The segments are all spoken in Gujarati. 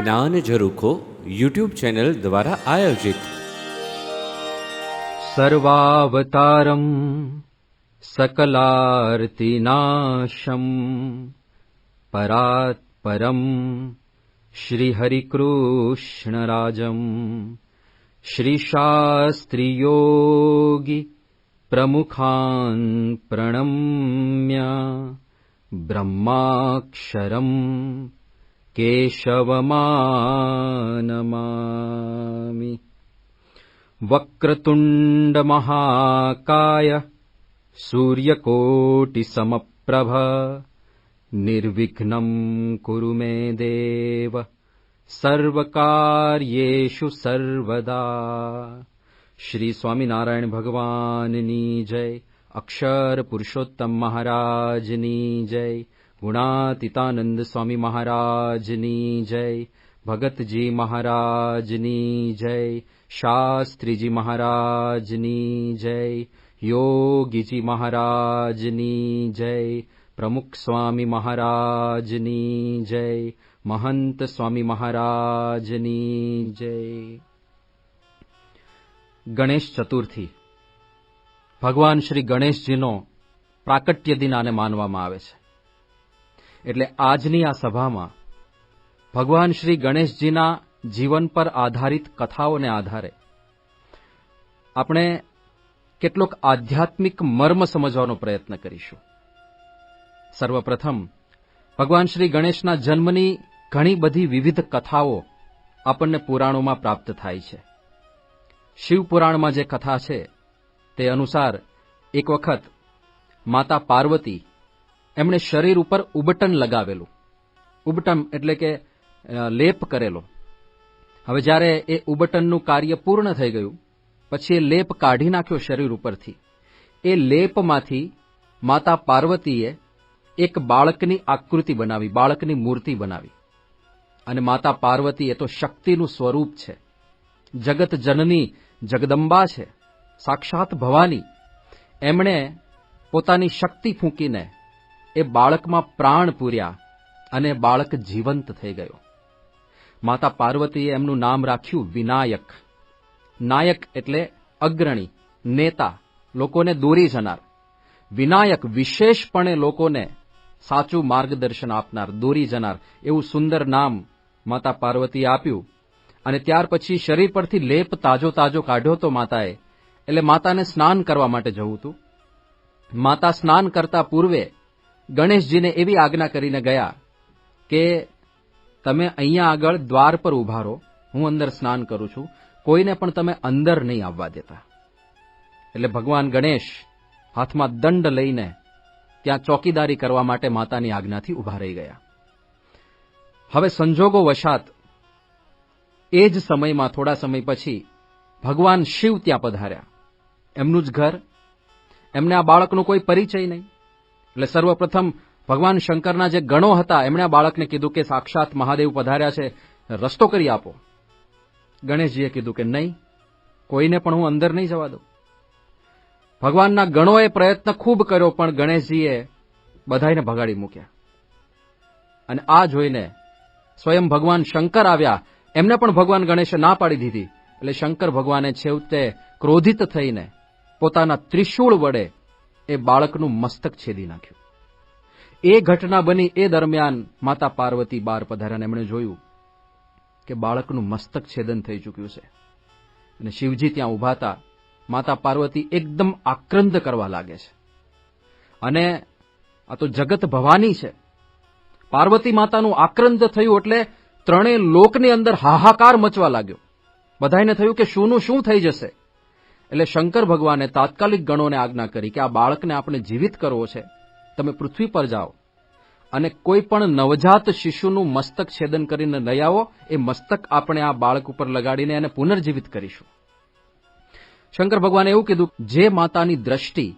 જ્ઞાન ઝરૂખો યુટ્યુબ ચેનલ દ્વારા આયોજિત સર્વાવતારમ સકલાર્તિનાશમ પરાત્પરમ શ્રીહરિકૃષ્ણરાજમ શ્રીશાસ્ત્રીયોગી પ્રમુખાન પ્રણમ્ય બ્રહ્માક્ષરમ કેશવમાનમામિ. વક્રતુંડ મહાકાય સૂર્યકોટિસમપ્રભ નિર્વિઘ્નમ કુરુ મે દેવ સર્વકાર્યેષુ સર્વદા. શ્રી સ્વામિનારાયણ ભગવાનની જય. અક્ષર પુરુષોત્તમ મહારાજની જય. ગુણાતીતાનંદ સ્વામી મહારાજની જય. ભગતજી મહારાજની જય. શાસ્ત્રીજી મહારાજની જય. યોગીજી મહારાજની જય. પ્રમુખ સ્વામી મહારાજની જય. મહંત સ્વામી મહારાજની જય. ગણેશ ચતુર્થી ભગવાન શ્રી ગણેશજીનો પ્રાકટ્ય દિન આને માનવામાં આવે છે. એટલે આજની આ સભામાં ભગવાન શ્રી ગણેશજીના જીવન પર આધારિત કથાઓને આધારે આપણે કેટલોક આધ્યાત્મિક મર્મ સમજવાનો પ્રયત્ન કરીશું. સર્વપ્રથમ ભગવાન શ્રી ગણેશના જન્મની ઘણી બધી વિવિધ કથાઓ આપણને પુરાણોમાં પ્રાપ્ત થાય છે. શિવપુરાણમાં જે કથા છે તે અનુસાર એક વખત માતા પાર્વતી એમણે શરીર ઉપર ઉબટન લગાવેલું. ઉબટન એટલે કે લેપ કરેલો. હવે જ્યારે એ ઉબટનનું કાર્ય પૂર્ણ થઈ ગયું પછી એ લેપ કાઢી નાખ્યો શરીર ઉપરથી. એ લેપમાંથી માતા પાર્વતીએ એક બાળકની આકૃતિ બનાવી, બાળકની મૂર્તિ બનાવી. અને માતા પાર્વતી એ તો શક્તિનું સ્વરૂપ છે, જગત જનની જગદંબા છે, સાક્ષાત ભવાની. એમણે પોતાની શક્તિ ફૂંકીને એ બાળકમાં પ્રાણ પૂર્યા અને બાળક જીવંત થઈ ગયો. માતા પાર્વતીએ એમનું નામ રાખ્યું વિનાયક. નાયક એટલે અગ્રણી, નેતા, લોકોને દોરી જનાર. વિનાયક વિશેષપણે લોકોને સાચું માર્ગદર્શન આપનાર, દોરી જનાર, એવું સુંદર નામ માતા પાર્વતીએ આપ્યું. અને ત્યાર પછી શરીર પરથી લેપ તાજો કાઢ્યો તો માતાએ. એટલે માતાને સ્નાન કરવા માટે જવું હતું. માતા સ્નાન કરતા પૂર્વે ગણેશજીને એવી આજ્ઞા કરીને ગયા કે તમે અહીંયા આગળ દ્વાર પર ઉભા રહો, હું અંદર સ્નાન કરું છું, કોઈને પણ તમે અંદર નહીં આવવા દેતા. એટલે ભગવાન ગણેશ હાથમાં દંડ લઈને ત્યાં ચોકીદારી કરવા માટે માતાની આજ્ઞાથી ઉભા રહી ગયા. હવે સંજોગો વશાત એ જ સમયમાં થોડા સમય પછી ભગવાન શિવ ત્યાં પધાર્યા. એમનું જ ઘર, એમને આ બાળકનો કોઈ પરિચય નહીં. એટલે સર્વપ્રથમ ભગવાન શંકરના જે ગણો હતા એમણે આ બાળકને કીધું કે સાક્ષાત મહાદેવ પધાર્યા છે, રસ્તો કરી આપો. ગણેશજીએ કીધું કે નહીં, કોઈને પણ હું અંદર નહીં જવા દઉં. ભગવાનના ગણોએ પ્રયત્ન ખૂબ કર્યો પણ ગણેશજીએ બધાઈને ભગાડી મૂક્યા. અને આ જોઈને સ્વયં ભગવાન શંકર આવ્યા. એમને પણ ભગવાન ગણેશે ના પાડી દીધી. એટલે શંકર ભગવાને છેવટે ક્રોધિત થઈને પોતાના ત્રિશૂળ વડે એ બાળકનું મસ્તક છેદી નાખ્યું. એ ઘટના બની એ દરમિયાન માતા પાર્વતી બહાર પધાર્યા. એમણે જોયું કે બાળકનું મસ્તક છેદન થઈ ચૂક્યું છે. અને શિવજી ત્યાં ઉભા હતા. માતા પાર્વતી એકદમ આક્રંદ કરવા લાગે છે. અને આ તો જગત ભવાની છે. પાર્વતી માતાનું આક્રંદ થયું એટલે ત્રણેય લોકની અંદર હાહાકાર મચવા લાગ્યો. બધાને થયું કે શુંનું શું થઈ જશે. એટલે શંકર ભગવાને તાત્કાલિક ગણોને આજ્ઞા કરી કે આ બાળકને આપણે જીવિત કરવો છે, તમે પૃથ્વી પર જાઓ અને કોઈ પણ નવજાત શિશુનું મસ્તક છેદન કરીને લઈ આવો. એ મસ્તક આપણે આ બાળક ઉપર લગાડીને એને પુનર્જીવિત કરીશું. શંકર ભગવાને એવું કીધું, જે માતાની દ્રષ્ટિ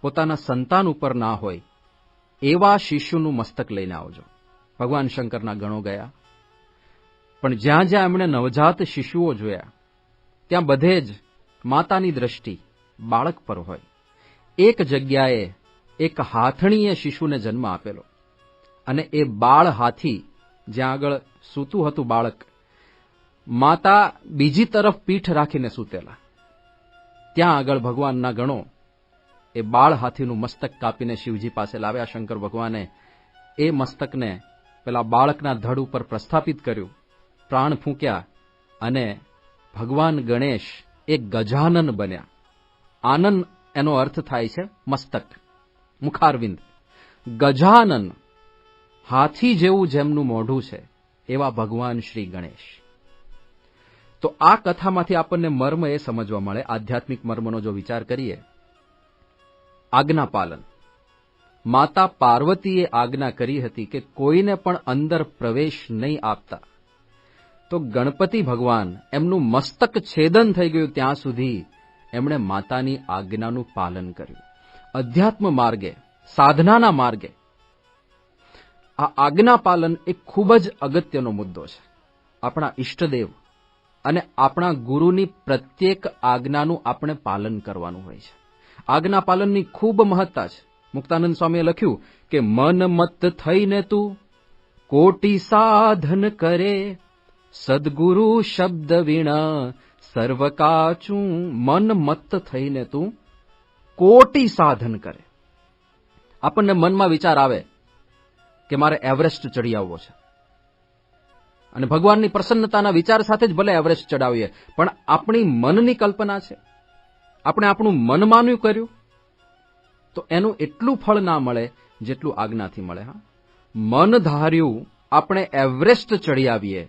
પોતાના સંતાન ઉપર ના હોય એવા શિશુનું મસ્તક લઈને આવજો. ભગવાન શંકરના ગણો ગયા. પણ જ્યાં જ્યાં એમણે નવજાત શિશુઓ જોયા ત્યાં બધે જ માતાની દ્રષ્ટિ બાળક પર હોય. એક જગ્યાએ એક હાથણીએ શિશુને જન્મ આપેલો અને એ બાળ હાથી જ્યાં આગળ સૂતું હતું બાળક, માતા બીજી તરફ પીઠ રાખીને સૂતેલા. ત્યાં આગળ ભગવાનના ગણો એ બાળ હાથીનું મસ્તક કાપીને શિવજી પાસે લાવ્યા. શંકર ભગવાને એ મસ્તકને પેલા બાળકના ધડ ઉપર પ્રસ્થાપિત કર્યું, પ્રાણ ફૂંક્યા અને ભગવાન ગણેશ એ ગજાનન બન્યા. આનન એનો અર્થ થાય છે મસ્તક, મુખારવિંદ. ગજાનન, હાથી જેવું જેમનું મોઢું છે એવા ભગવાન શ્રી ગણેશ. તો આ કથામાંથી આપણને મર્મ એ સમજવા મળે, આધ્યાત્મિક મર્મનો જો વિચાર કરીએ, આજ્ઞા પાલન. માતા પાર્વતીએ આજ્ઞા કરી હતી કે કોઈને પણ અંદર પ્રવેશ નહીં આપતા. તો ગણપતિ ભગવાન એમનું મસ્તક છેદન થઈ ગયું ત્યાં સુધી એમણે માતાની આજ્ઞાનું પાલન કર્યું. અધ્યાત્મ માર્ગે, સાધનાના માર્ગે આ આજ્ઞા પાલન એ ખૂબ જ અગત્યનો મુદ્દો છે. આપણા ઈષ્ટદેવ અને આપણા ગુરુની પ્રત્યેક આજ્ઞાનું આપણે પાલન કરવાનું હોય છે. આજ્ઞા પાલનની ખૂબ મહત્તા છે. મુક્તાનંદ સ્વામીએ લખ્યું કે મન મત થઈને તું કોટી સાધન કરે, સદગુરુ શબ્દ વીણા સર્વ કાચું. મન મત થઈને તું કોટી સાધન કરે. આપણને મનમાં વિચાર આવે કે મારે એવરેસ્ટ ચડી આવવો છે, અને ભગવાનની પ્રસન્નતાના વિચાર સાથે જ ભલે એવરેસ્ટ ચડાવીએ, પણ આપણી મનની કલ્પના છે, આપણે આપણું મન માન્યું કર્યું, તો એનું એટલું ફળ ના મળે જેટલું આજ્ઞાથી મળે. હા, મન ધાર્યું આપણે એવરેસ્ટ ચડી આવીએ,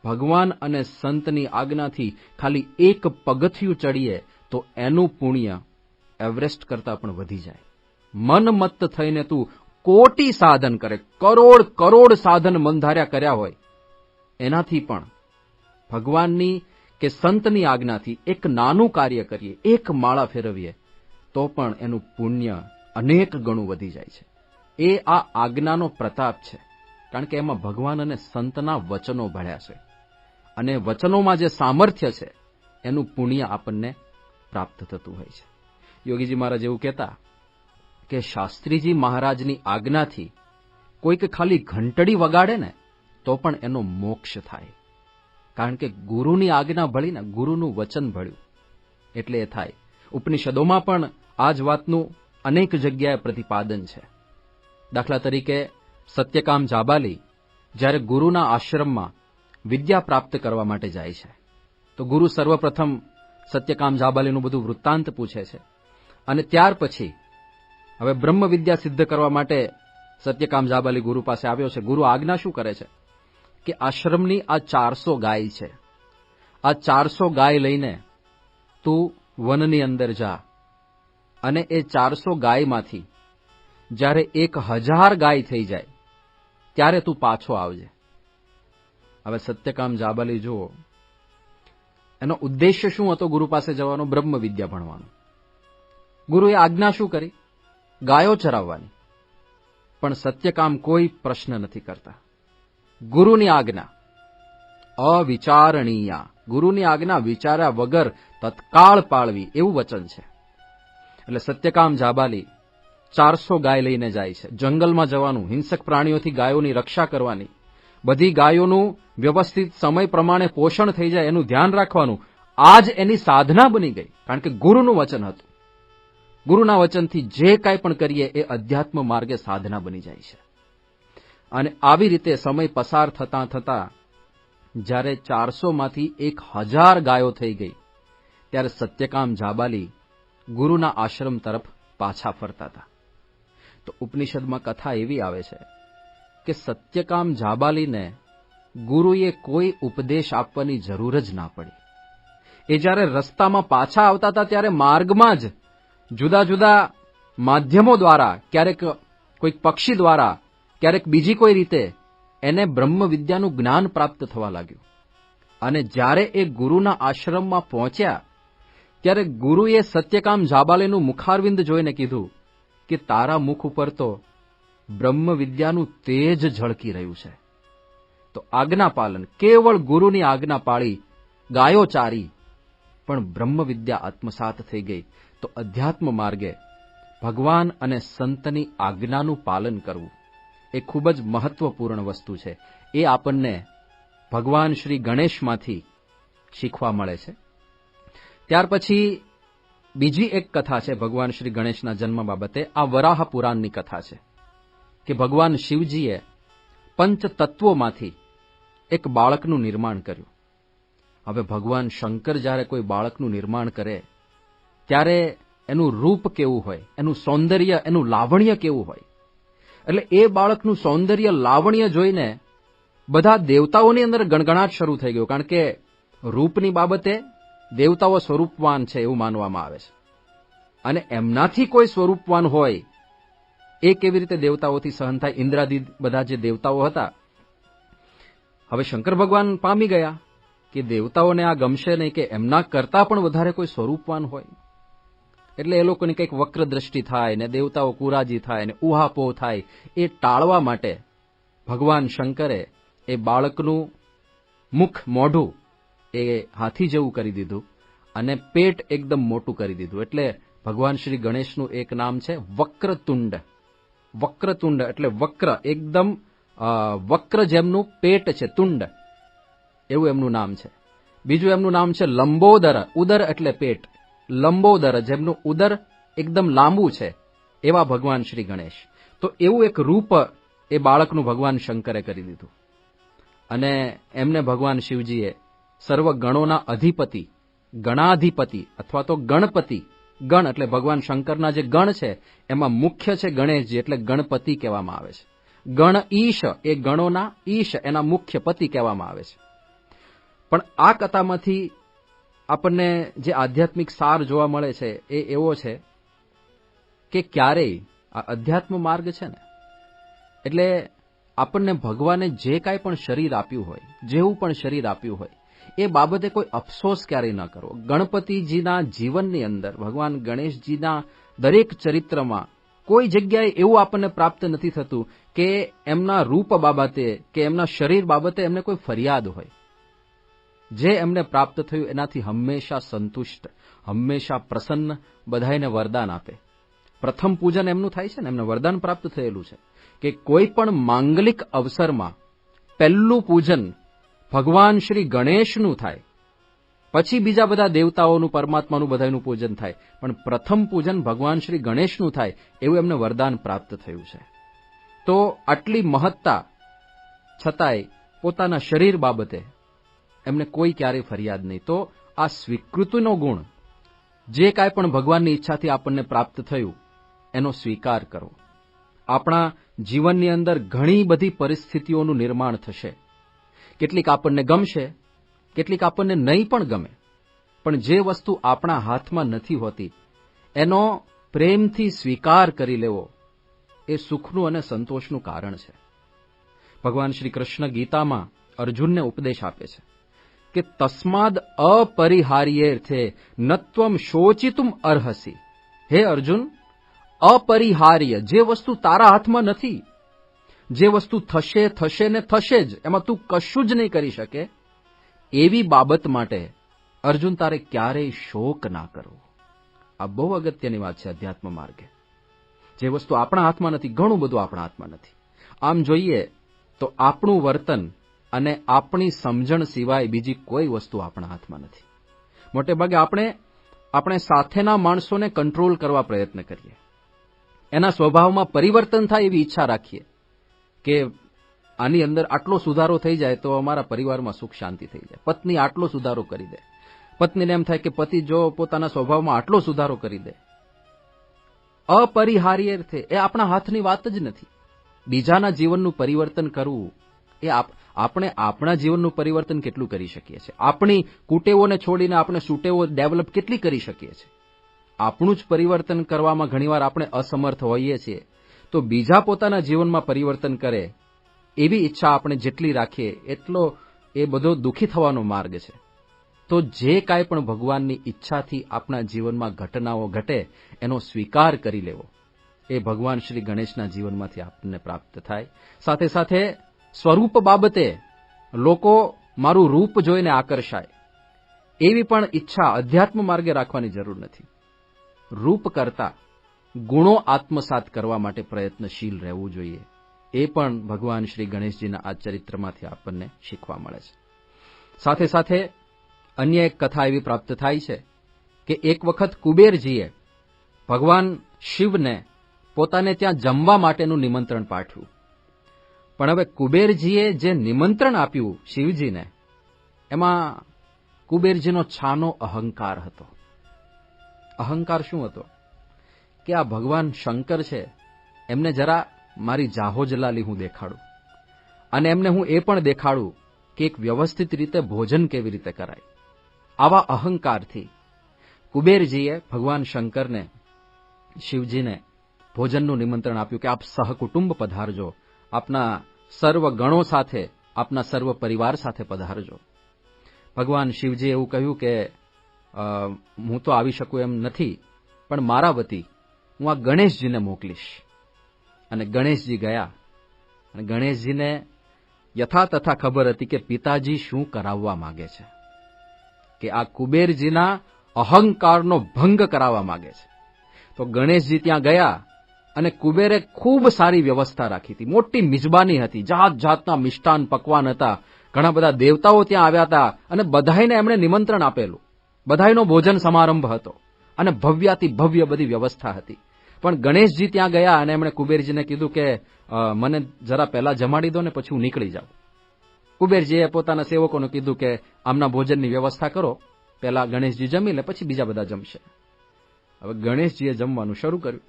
ભગવાન અને સંતની આજ્ઞાથી ખાલી એક પગથિયું ચડીએ તો એનું પુણ્ય એવરેસ્ટ કરતા પણ વધી જાય. મન મત્ત થઈને તું કોટી સાધન કરે, કરોડ કરોડ સાધન મનધાર્યા કર્યા હોય, એનાથી પણ ભગવાનની કે સંતની આજ્ઞાથી એક નાનું કાર્ય કરીએ, એક માળા ફેરવીએ, તો પણ એનું પુણ્ય અનેક ગણું વધી જાય છે. એ આ આજ્ઞાનો પ્રતાપ છે, કારણ કે એમાં ભગવાન અને સંતના વચનો ભળ્યા છે, અને વચનોમાં જે સામર્થ્ય છે એનું પુણ્ય આપણને પ્રાપ્ત થતું હોય છે. યોગીજી મહારાજ એવું કહેતા કે શાસ્ત્રીજી મહારાજની આજ્ઞાથી કોઈક ખાલી ઘંટડી વગાડે ને તો પણ એનો મોક્ષ થાય, કારણ કે ગુરુની આજ્ઞા ભળી ને, ગુરુનું વચન ભળ્યું એટલે એ થાય. ઉપનિષદોમાં પણ આ જ વાતનું અનેક જગ્યાએ પ્રતિપાદન છે. દાખલા તરીકે સત્યકામ જાબાલી જ્યારે ગુરુના આશ્રમમાં વિદ્યા પ્રાપ્ત કરવા માટે જાય છે, તો ગુરુ સર્વપ્રથમ સત્યકામ જાબાલીનું બધું વૃત્તાંત પૂછે છે, અને ત્યાર પછી હવે બ્રહ્મ વિદ્યા સિદ્ધ કરવા માટે સત્યકામ જાબાલી ગુરુ પાસે આવ્યો છે. ગુરુ આજ્ઞા શું કરે છે કે આશ્રમની આ 400 ગાય છે, આ 400 ગાય લઈને તું વનની અંદર જા, અને એ 400 ગાયમાંથી જ્યારે 1000 ગાય થઈ જાય ત્યારે તું પાછો આવજે. હવે સત્યકામ જાબાલી જુઓ, એનો ઉદ્દેશ્ય શું હતો ગુરુ પાસે જવાનો? બ્રહ્મ વિદ્યા ભણવાનો. ગુરુએ આજ્ઞા શું કરી? ગાયો ચરાવવાની. પણ સત્યકામ કોઈ પ્રશ્ન નથી કરતા. ગુરુની આજ્ઞા અવિચારણીય, ગુરુની આજ્ઞા વિચાર્યા વગર તત્કાળ પાળવી, એવું વચન છે. એટલે સત્યકામ જાબાલી 400 ગાય લઈને જાય છે. જંગલમાં જવાનું, હિંસક પ્રાણીઓથી ગાયોની રક્ષા કરવાની, બધી ગાયોનું વ્યવસ્થિત સમય પ્રમાણે પોષણ થઈ જાય એનું ધ્યાન રાખવાનું. આ જ એની સાધના બની ગઈ, કારણ કે ગુરુનું વચન હતું. ગુરુના વચનથી જે કાંઈ પણ કરીએ એ અધ્યાત્મ માર્ગે સાધના બની જાય છે. અને આવી રીતે સમય પસાર થતાં થતાં જ્યારે 400માંથી 1000 ગાયો થઈ ગઈ ત્યારે સત્યકામ જાબાલી ગુરુના આશ્રમ તરફ પાછા ફરતા હતા. તો ઉપનિષદમાં કથા એવી આવે છે કે સત્યકામ જાબાલીને ગુરુએ કોઈ ઉપદેશ આપવાની જરૂર જ ના પડી. એ જ્યારે રસ્તામાં પાછા આવતા હતા ત્યારે માર્ગમાં જ જુદા જુદા માધ્યમો દ્વારા, ક્યારેક કોઈક પક્ષી દ્વારા, ક્યારેક બીજી કોઈ રીતે એને બ્રહ્મ વિદ્યાનું જ્ઞાન પ્રાપ્ત થવા લાગ્યું. અને જ્યારે એ ગુરુના આશ્રમમાં પહોંચ્યા ત્યારે ગુરુએ સત્યકામ જાબાલીનું મુખારવિંદ જોઈને કીધું કે તારા મુખ ઉપર તો બ્રહ્મ વિદ્યાનું તેજ ઝળકી રહ્યું છે. તો આજ્ઞા પાલન, કેવળ ગુરુની આજ્ઞા પાળી, ગાયો ચારી, પણ બ્રહ્મ વિદ્યા આત્મસાત થઈ ગઈ. તો અધ્યાત્મ માર્ગે ભગવાન અને સંતની આજ્ઞાનું પાલન કરવું એ ખૂબ જ મહત્વપૂર્ણ વસ્તુ છે. એ આપણને ભગવાન શ્રી ગણેશમાંથી શીખવા મળે છે. ત્યાર પછી બીજી એક કથા છે ભગવાન શ્રી ગણેશના જન્મ બાબતે. આ વરાહ પુરાણની કથા છે કે ભગવાન શિવજીએ પંચતત્વોમાંથી એક બાળકનું નિર્માણ કર્યું. હવે ભગવાન શંકર જ્યારે કોઈ બાળકનું નિર્માણ કરે ત્યારે એનું રૂપ કેવું હોય, એનું સૌંદર્ય, એનું લાવણ્ય કેવું હોય. એટલે એ બાળકનું સૌંદર્ય, લાવણ્ય જોઈને બધા દેવતાઓની અંદર ગણગણાટ શરૂ થઈ ગયો. કારણ કે રૂપની બાબતે દેવતાઓ સ્વરૂપવાન છે એવું માનવામાં આવે છે. અને એમનાથી કોઈ સ્વરૂપવાન હોય એ કેવી રીતે દેવતાઓથી સહન થાય? ઇન્દ્રાદિ બધા જે દેવતાઓ હતા, હવે શંકર ભગવાન પામી ગયા કે દેવતાઓને આ ગમશે નહીં કે એમના કરતાં પણ વધારે કોઈ સ્વરૂપવાન હોય. એટલે એ લોકોની કંઈક વક્ર દ્રષ્ટિ થાય ને દેવતાઓ કુરાજી થાય ને ઉહાપોહ થાય. એ ટાળવા માટે ભગવાન શંકરે એ બાળકનું મુખ, મોઢું એ હાથી જેવું કરી દીધું અને પેટ એકદમ મોટું કરી દીધું. એટલે ભગવાન શ્રી ગણેશનું એક નામ છે વક્રતુંડ. વક્રતુંડ એટલે વક્ર, એકદમ વક્ર જેમનું પેટ છે, તુંડ, એવું એમનું નામ છે. બીજું એમનું નામ છે લંબોદર. ઉદર એટલે પેટ. લંબોદર, જેમનું ઉદર એકદમ લાંબુ છે, એવા ભગવાન શ્રી ગણેશ. તો એવું એક રૂપ એ બાળકનું ભગવાન શંકરે કરી દીધું. અને એમને ભગવાન શિવજીએ સર્વ ગણોના અધિપતિ, ગણાધિપતિ અથવા તો ગણપતિ, ગણ એટલે ભગવાન શંકરના જે ગણ છે એમાં મુખ્ય છે ગણેશજી, એટલે ગણપતિ કહેવામાં આવે છે. ગણ ઈશ, એ ગણોના ઈશ, એના મુખ્ય પતિ કહેવામાં આવે છે. પણ આ કથામાંથી આપણને જે આધ્યાત્મિક સાર જોવા મળે છે એ એવો છે કે ક્યારેય આ અધ્યાત્મ માર્ગ છે ને, એટલે આપણને ભગવાને જે કાંઈ પણ શરીર આપ્યું હોય, જેવું પણ શરીર આપ્યું હોય, એ બાબતે કોઈ અફસોસ ક્યારેય ન કરવો. ગણપતિજીના જીવનની અંદર, ભગવાન ગણેશજીના દરેક ચરિત્રમાં કોઈ જગ્યાએ એવું આપણને પ્રાપ્ત નથી થતું કે એમના રૂપ બાબતે કે એમના શરીર બાબતે એમને કોઈ ફરિયાદ હોય. જે એમને પ્રાપ્ત થયું એનાથી હંમેશા સંતુષ્ટ, હંમેશા પ્રસન્ન, બધાઈને વરદાન આપે. પ્રથમ પૂજન એમનું થાય છે ને, એમને વરદાન પ્રાપ્ત થયેલું છે કે કોઈ પણ માંગલિક અવસરમાં પહેલું પૂજન ભગવાન શ્રી ગણેશનું થાય, પછી બીજા બધા દેવતાઓનું, પરમાત્માનું બધાનું પૂજન થાય, પણ પ્રથમ પૂજન ભગવાન શ્રી ગણેશનું થાય એવું એમને વરદાન પ્રાપ્ત થયું છે. તો આટલી મહત્તા છતાંય પોતાના શરીર બાબતે એમને કોઈ ક્યારેય ફરિયાદ નહીં. તો આ સ્વીકૃતિનો ગુણ, જે કાંઈ પણ ભગવાનની ઈચ્છાથી આપણને પ્રાપ્ત થયું એનો સ્વીકાર કરો. આપણા જીવનની અંદર ઘણી બધી પરિસ્થિતિઓનું નિર્માણ થશે. કેટલીક આપણને ગમશે, કેટલીક આપણને નહીં પણ ગમે. પણ જે વસ્તુ આપણા હાથમાં નથી હોતી એનો પ્રેમથી સ્વીકાર કરી લેવો એ સુખનું અને સંતોષનું કારણ છે. ભગવાન શ્રી કૃષ્ણ ગીતામાં અર્જુનને ઉપદેશ આપે છે કે તસ્માદ અપરિહાર્યેર્થે નત્વમ શોચિતુમ અર્હસી. હે અર્જુન, અપરિહાર્ય, જે વસ્તુ તારા હાથમાં નથી, જે વસ્તુ થશે, થશે ને થશે જ, એમાં તું કશું જ નહીં કરી શકે, એવી બાબત માટે અર્જુન તારે ક્યારેય શોક ના કરવો. આ બહુ અગત્યની વાત છે અધ્યાત્મ માર્ગે. જે વસ્તુ આપણા હાથમાં નથી, ઘણું બધું આપણા હાથમાં નથી. આમ જોઈએ તો આપણું વર્તન અને આપણી સમજણ સિવાય બીજી કોઈ વસ્તુ આપણા હાથમાં નથી. મોટે ભાગે આપણે સાથેના માણસોને કંટ્રોલ કરવા પ્રયત્ન કરીએ, એના સ્વભાવમાં પરિવર્તન થાય એવી ઈચ્છા રાખીએ કે આની અંદર આટલો સુધારો થઈ જાય તો અમારા પરિવારમાં સુખ શાંતિ થઈ જાય. પત્ની આટલો સુધારો કરી દે, પત્નીને એમ થાય કે પતિ જો પોતાના સ્વભાવમાં આટલો સુધારો કરી દે. અપરિહાર્ય અર્થે એ આપણા હાથની વાત જ નથી. બીજાના જીવનનું પરિવર્તન કરવું એ આપણે આપણા જીવનનું પરિવર્તન કેટલું કરી શકીએ છીએ? આપણી કુટેવોને છોડીને આપણે સુટેવો ડેવલપ કેટલી કરી શકીએ છીએ? આપણું જ પરિવર્તન કરવામાં ઘણીવાર આપણે અસમર્થ હોઈએ છીએ. તો બીજા પોતાના જીવનમાં પરિવર્તન કરે એવી ઈચ્છા આપણે જેટલી રાખીએ એટલો એ બધો દુઃખી થવાનો માર્ગ છે. તો જે કાંઈ પણ ભગવાનની ઈચ્છાથી આપણા જીવનમાં ઘટનાઓ ઘટે એનો સ્વીકાર કરી લેવો એ ભગવાન શ્રી ગણેશના જીવનમાંથી આપણને પ્રાપ્ત થાય. સાથે સાથે સ્વરૂપ બાબતે લોકો મારું રૂપ જોઈને આકર્ષાય એવી પણ ઈચ્છા અધ્યાત્મ માર્ગે રાખવાની જરૂર નથી. રૂપ કરતા ગુણો આત્મસાત કરવા માટે પ્રયત્નશીલ રહેવું જોઈએ. એ પણ ભગવાન શ્રી ગણેશજીના આ ચરિત્રમાંથી આપણને શીખવા મળે છે. સાથે સાથે અન્ય એક કથા એવી પ્રાપ્ત થાય છે કે એક વખત કુબેરજીએ ભગવાન શિવને પોતાને ત્યાં જમવા માટેનું નિમંત્રણ પાઠવ્યું. પણ હવે કુબેરજીએ જે નિમંત્રણ આપ્યું શિવજીને, એમાં કુબેરજીનો છાનો અહંકાર હતો. અહંકાર શું હતો? કે આ ભગવાન શંકર છે, એમને જરા મારી જાહોજલાલી હું દેખાડું, અને એમને હું એ પણ દેખાડું કે એક વ્યવસ્થિત રીતે ભોજન કેવી રીતે કરાય. આવા અહંકારથી કુબેરજીએ ભગવાન શંકરને, શિવજીને ભોજનનું નિમંત્રણ આપ્યું કે આપ સહકુટુંબ પધારજો, આપના સર્વ ગણો સાથે, આપના સર્વ પરિવાર સાથે પધારજો. ભગવાન શિવજીએ એવું કહ્યું કે હું તો આવી શકું એમ નથી, પણ મારા વતી હું આ ગણેશજીને મોકલીશ. અને ગણેશજી ગયા, અને ગણેશજીને યથાતથા ખબર હતી કે પિતાજી શું કરાવવા માંગે છે, કે આ કુબેરજીના અહંકારનો ભંગ કરાવવા માંગે છે. તો ગણેશજી ત્યાં ગયા, અને કુબેરે ખૂબ સારી વ્યવસ્થા રાખી હતી. મોટી મિજબાની હતી, જાત જાતના મિષ્ટાન પકવાન હતા, ઘણા બધા દેવતાઓ ત્યાં આવ્યા હતા, અને બધાઈને એમણે નિમંત્રણ આપેલું. બધાયનો ભોજન સમારંભ હતો, અને ભવ્યાતિ ભવ્ય બધી વ્યવસ્થા હતી. પણ ગણેશજી ત્યાં ગયા, અને એમણે કુબેરજીને કીધું કે મને જરા પહેલા જમાડી દો ને પછી હું નીકળી જાઉં. કુબેરજીએ પોતાના સેવકોને કીધું કે આમના ભોજનની વ્યવસ્થા કરો, પહેલા ગણેશજી જમી લે, પછી બીજા બધા જમશે. હવે ગણેશજીએ જમવાનું શરૂ કર્યું,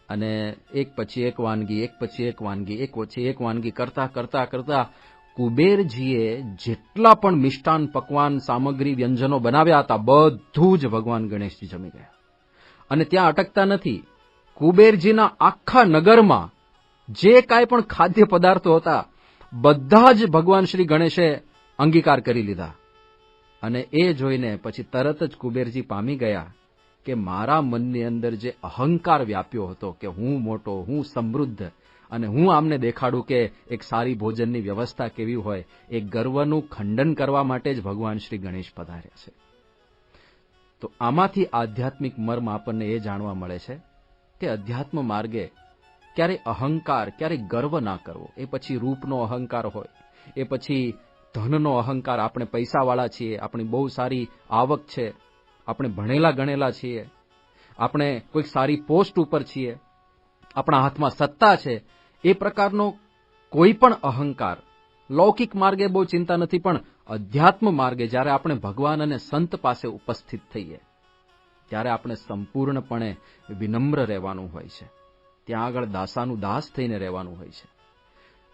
અને એક પછી એક વાનગી, એક પછી એક વાનગી, એક પછી એક વાનગી કરતા કરતા કરતા કુબેરજીએ જેટલા પણ મિષ્ટાન પકવાન સામગ્રી વ્યંજનો બનાવ્યા હતા, બધું જ ભગવાન ગણેશજી જમી ગયા. અને ત્યાં અટકતા નથી, કુબેરજીના આખા નગરમાં જે કાંઈ પણ ખાદ્ય પદાર્થો હતા, બધા જ ભગવાન શ્રી ગણેશે અંગીકાર કરી લીધા. અને એ જોઈને પછી તરત જ કુબેરજી પામી ગયા કે મારા મનની અંદર જે અહંકાર વ્યાપ્યો હતો કે હું મોટો, હું સમૃદ્ધ, અને હું આમને દેખાડું કે એક સારી ભોજનની વ્યવસ્થા કેવી હોય, એ ગર્વનું ખંડન કરવા માટે જ ભગવાન શ્રી ગણેશ પધાર્યા છે. તો આમાંથી આધ્યાત્મિક મર્મ આપણને એ જાણવા મળે છે કે અધ્યાત્મ માર્ગે ક્યારેય અહંકાર, ક્યારેય ગર્વ ના કરવો. એ પછી રૂપનો અહંકાર હોય, એ પછી ધનનો અહંકાર, આપણે પૈસાવાળા છીએ, આપણી બહુ સારી આવક છે, આપણે ભણેલા ગણેલા છીએ, આપણે કોઈક સારી પોસ્ટ ઉપર છીએ, આપણા હાથમાં સત્તા છે, એ પ્રકારનો કોઈ પણ અહંકાર લૌકિક માર્ગે બહુ ચિંતા નથી, પણ અધ્યાત્મ માર્ગે જ્યારે આપણે ભગવાન અને સંત પાસે ઉપસ્થિત થઈએ, ત્યારે આપણે સંપૂર્ણપણે વિનમ્ર રહેવાનું હોય છે. ત્યાં આગળ દાસાનું દાસ થઈને રહેવાનું હોય છે.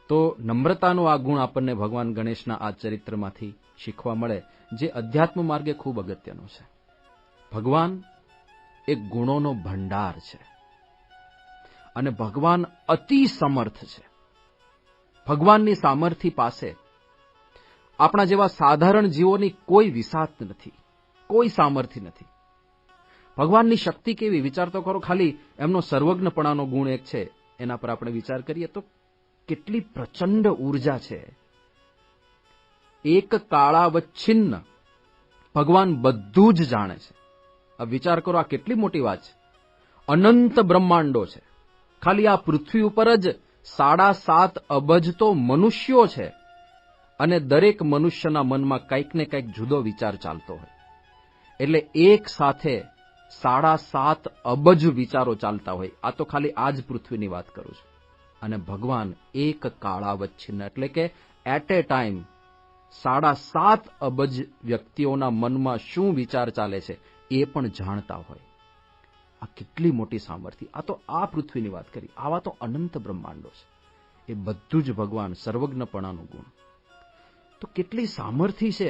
તો નમ્રતાનો આ ગુણ આપણને ભગવાન ગણેશના આ ચરિત્રમાંથી શીખવા મળે, જે અધ્યાત્મ માર્ગે ખૂબ અગત્યનો છે. ભગવાન એક ગુણોનો ભંડાર છે, અને ભગવાન અતિ સમર્થ છે. ભગવાનની સામર્થ્ય પાસે આપણા જેવા સાધારણ જીવોની કોઈ વિસાત નથી, કોઈ સામર્થ્ય નથી. ભગવાનની શક્તિ કેવી, વિચાર તો કરો. ખાલી એમનો સર્વજ્ઞપણાનો ગુણ એક છે, એના પર આપણે વિચાર કરીએ તો કેટલી પ્રચંડ ઉર્જા છે. એક કાળાવચ્છિન્ન ભગવાન બધું જ જાણે છે. આ વિચાર કરો, આ કેટલી મોટી વાત છે. અનંત બ્રહ્માંડો છે. ખાલી આ પૃથ્વી ઉપર જ 7.5 અબજ તો મનુષ્યો છે, અને દરેક મનુષ્યના મનમાં કંઈક ને કંઈક જુદો વિચાર ચાલતો હોય. એટલે એક સાથે 7.5 અબજ વિચારો ચાલતા હોય. આ તો ખાલી આ જ પૃથ્વીની વાત કરું છું. અને ભગવાન એક કાળાવચ્છિન્ન, એટલે કે એટ એ ટાઈમ 7.5 અબજ વ્યક્તિઓના મનમાં શું વિચાર ચાલે છે એ પણ જાણતા હોય. આ કેટલી મોટી સામર્થ્ય. આ તો આ પૃથ્વીની વાત કરી, આવા તો અનંત બ્રહ્માંડો છે. એ બધું જ ભગવાન સર્વજ્ઞપણાનો ગુણ. તો કેટલી સામર્થ્ય છે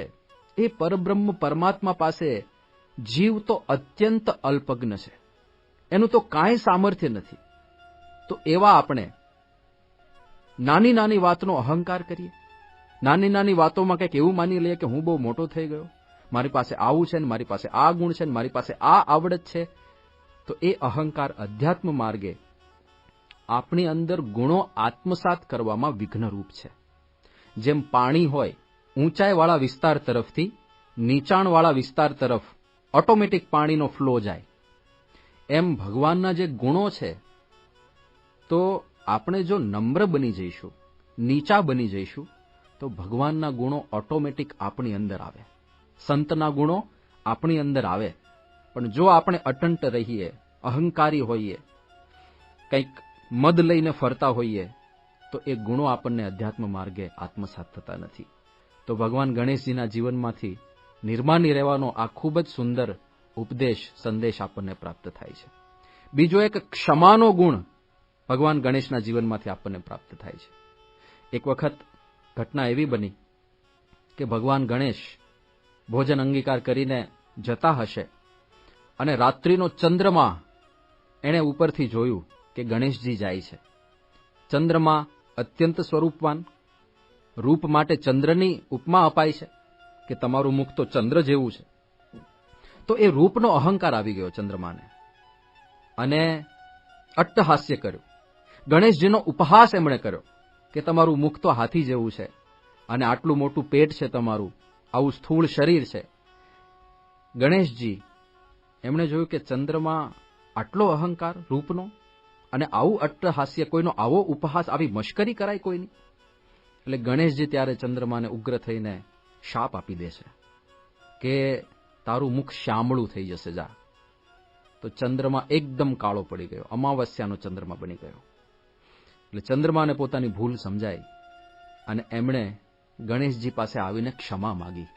એ પરબ્રહ્મ પરમાત્મા પાસે. જીવ તો અત્યંત અલ્પજ્ઞ છે, એનું તો કાંઈ સામર્થ્ય નથી. તો એવા આપણે નાની નાની વાતનો અહંકાર કરીએ, નાની નાની વાતોમાં કંઈક એવું માની લઈએ કે હું બહુ મોટો થઈ ગયો, મારી પાસે આવું છે, ને મારી પાસે આ ગુણ છે, ને મારી પાસે આ આવડત છે. તો એ અહંકાર અધ્યાત્મ માર્ગે આપણી અંદર ગુણો આત્મસાત કરવામાં વિઘ્નરૂપ છે. જેમ પાણી હોય, ઊંચાઈવાળા વિસ્તાર તરફથી નીચાણવાળા વિસ્તાર તરફ ઓટોમેટિક પાણીનો ફ્લો જાય, એમ ભગવાનના જે ગુણો છે, તો આપણે જો નમ્ર બની જઈશું, નીચા બની જઈશું, તો ભગવાનના ગુણો ઓટોમેટિક આપણી અંદર આવે, સંતના ગુણો આપણી અંદર આવે. પણ જો આપણે અટંટ રહીએ, અહંકારી હોઈએ, કંઈક મદ લઈને ફરતા હોઈએ, તો એ ગુણો આપણને અધ્યાત્મ માર્ગે આત્મસાત થતા નથી. તો ભગવાન ગણેશજીના જીવનમાંથી નિર્માની રહેવાનો આ ખૂબ જ સુંદર ઉપદેશ, સંદેશ આપણને પ્રાપ્ત થાય છે. બીજો એક ક્ષમાનો ગુણ ભગવાન ગણેશના જીવનમાંથી આપણને પ્રાપ્ત થાય છે. એક વખત ઘટના એવી બની કે ભગવાન ગણેશ ભોજન અંગીકાર કરીને જતા હશે અને રાત્રિનો ચંદ્રમા એણે ઉપરથી જોયું કે ગણેશજી જાય છે. ચંદ્રમા અત્યંત સ્વરૂપવાન, રૂપ માટે ચંદ્રની ઉપમા અપાય છે કે તમારું મુખ તો ચંદ્ર જેવું છે. તો એ રૂપનો અહંકાર આવી ગયો ચંદ્રમાને અને અટ્ટહાસ્ય કર્યું. ગણેશજીનો ઉપહાસ એમણે કર્યો કે તમારું મુખ તો હાથી જેવું છે અને આટલું મોટું પેટ છે તમારું, આવું સ્થૂળ શરીર છે. ગણેશજી એમણે જોયું કે ચંદ્રમાં આટલો અહંકાર રૂપનો અને આવું અટ્ટહાસ્ય, કોઈનો આવો ઉપહાસ, આવી મશ્કરી કરાય કોઈની. એટલે ગણેશજી ત્યારે ચંદ્રમાને ઉગ્ર થઈને શાપ આપી દેશે કે તારું મુખ શામળું થઈ જશે, જા. તો ચંદ્રમા એકદમ કાળો પડી ગયો, અમાવસ્યાનો ચંદ્રમા બની ગયો. એટલે ચંદ્રમાને પોતાની ભૂલ સમજાઈ અને એમણે ગણેશજી પાસે આવીને ક્ષમા માગી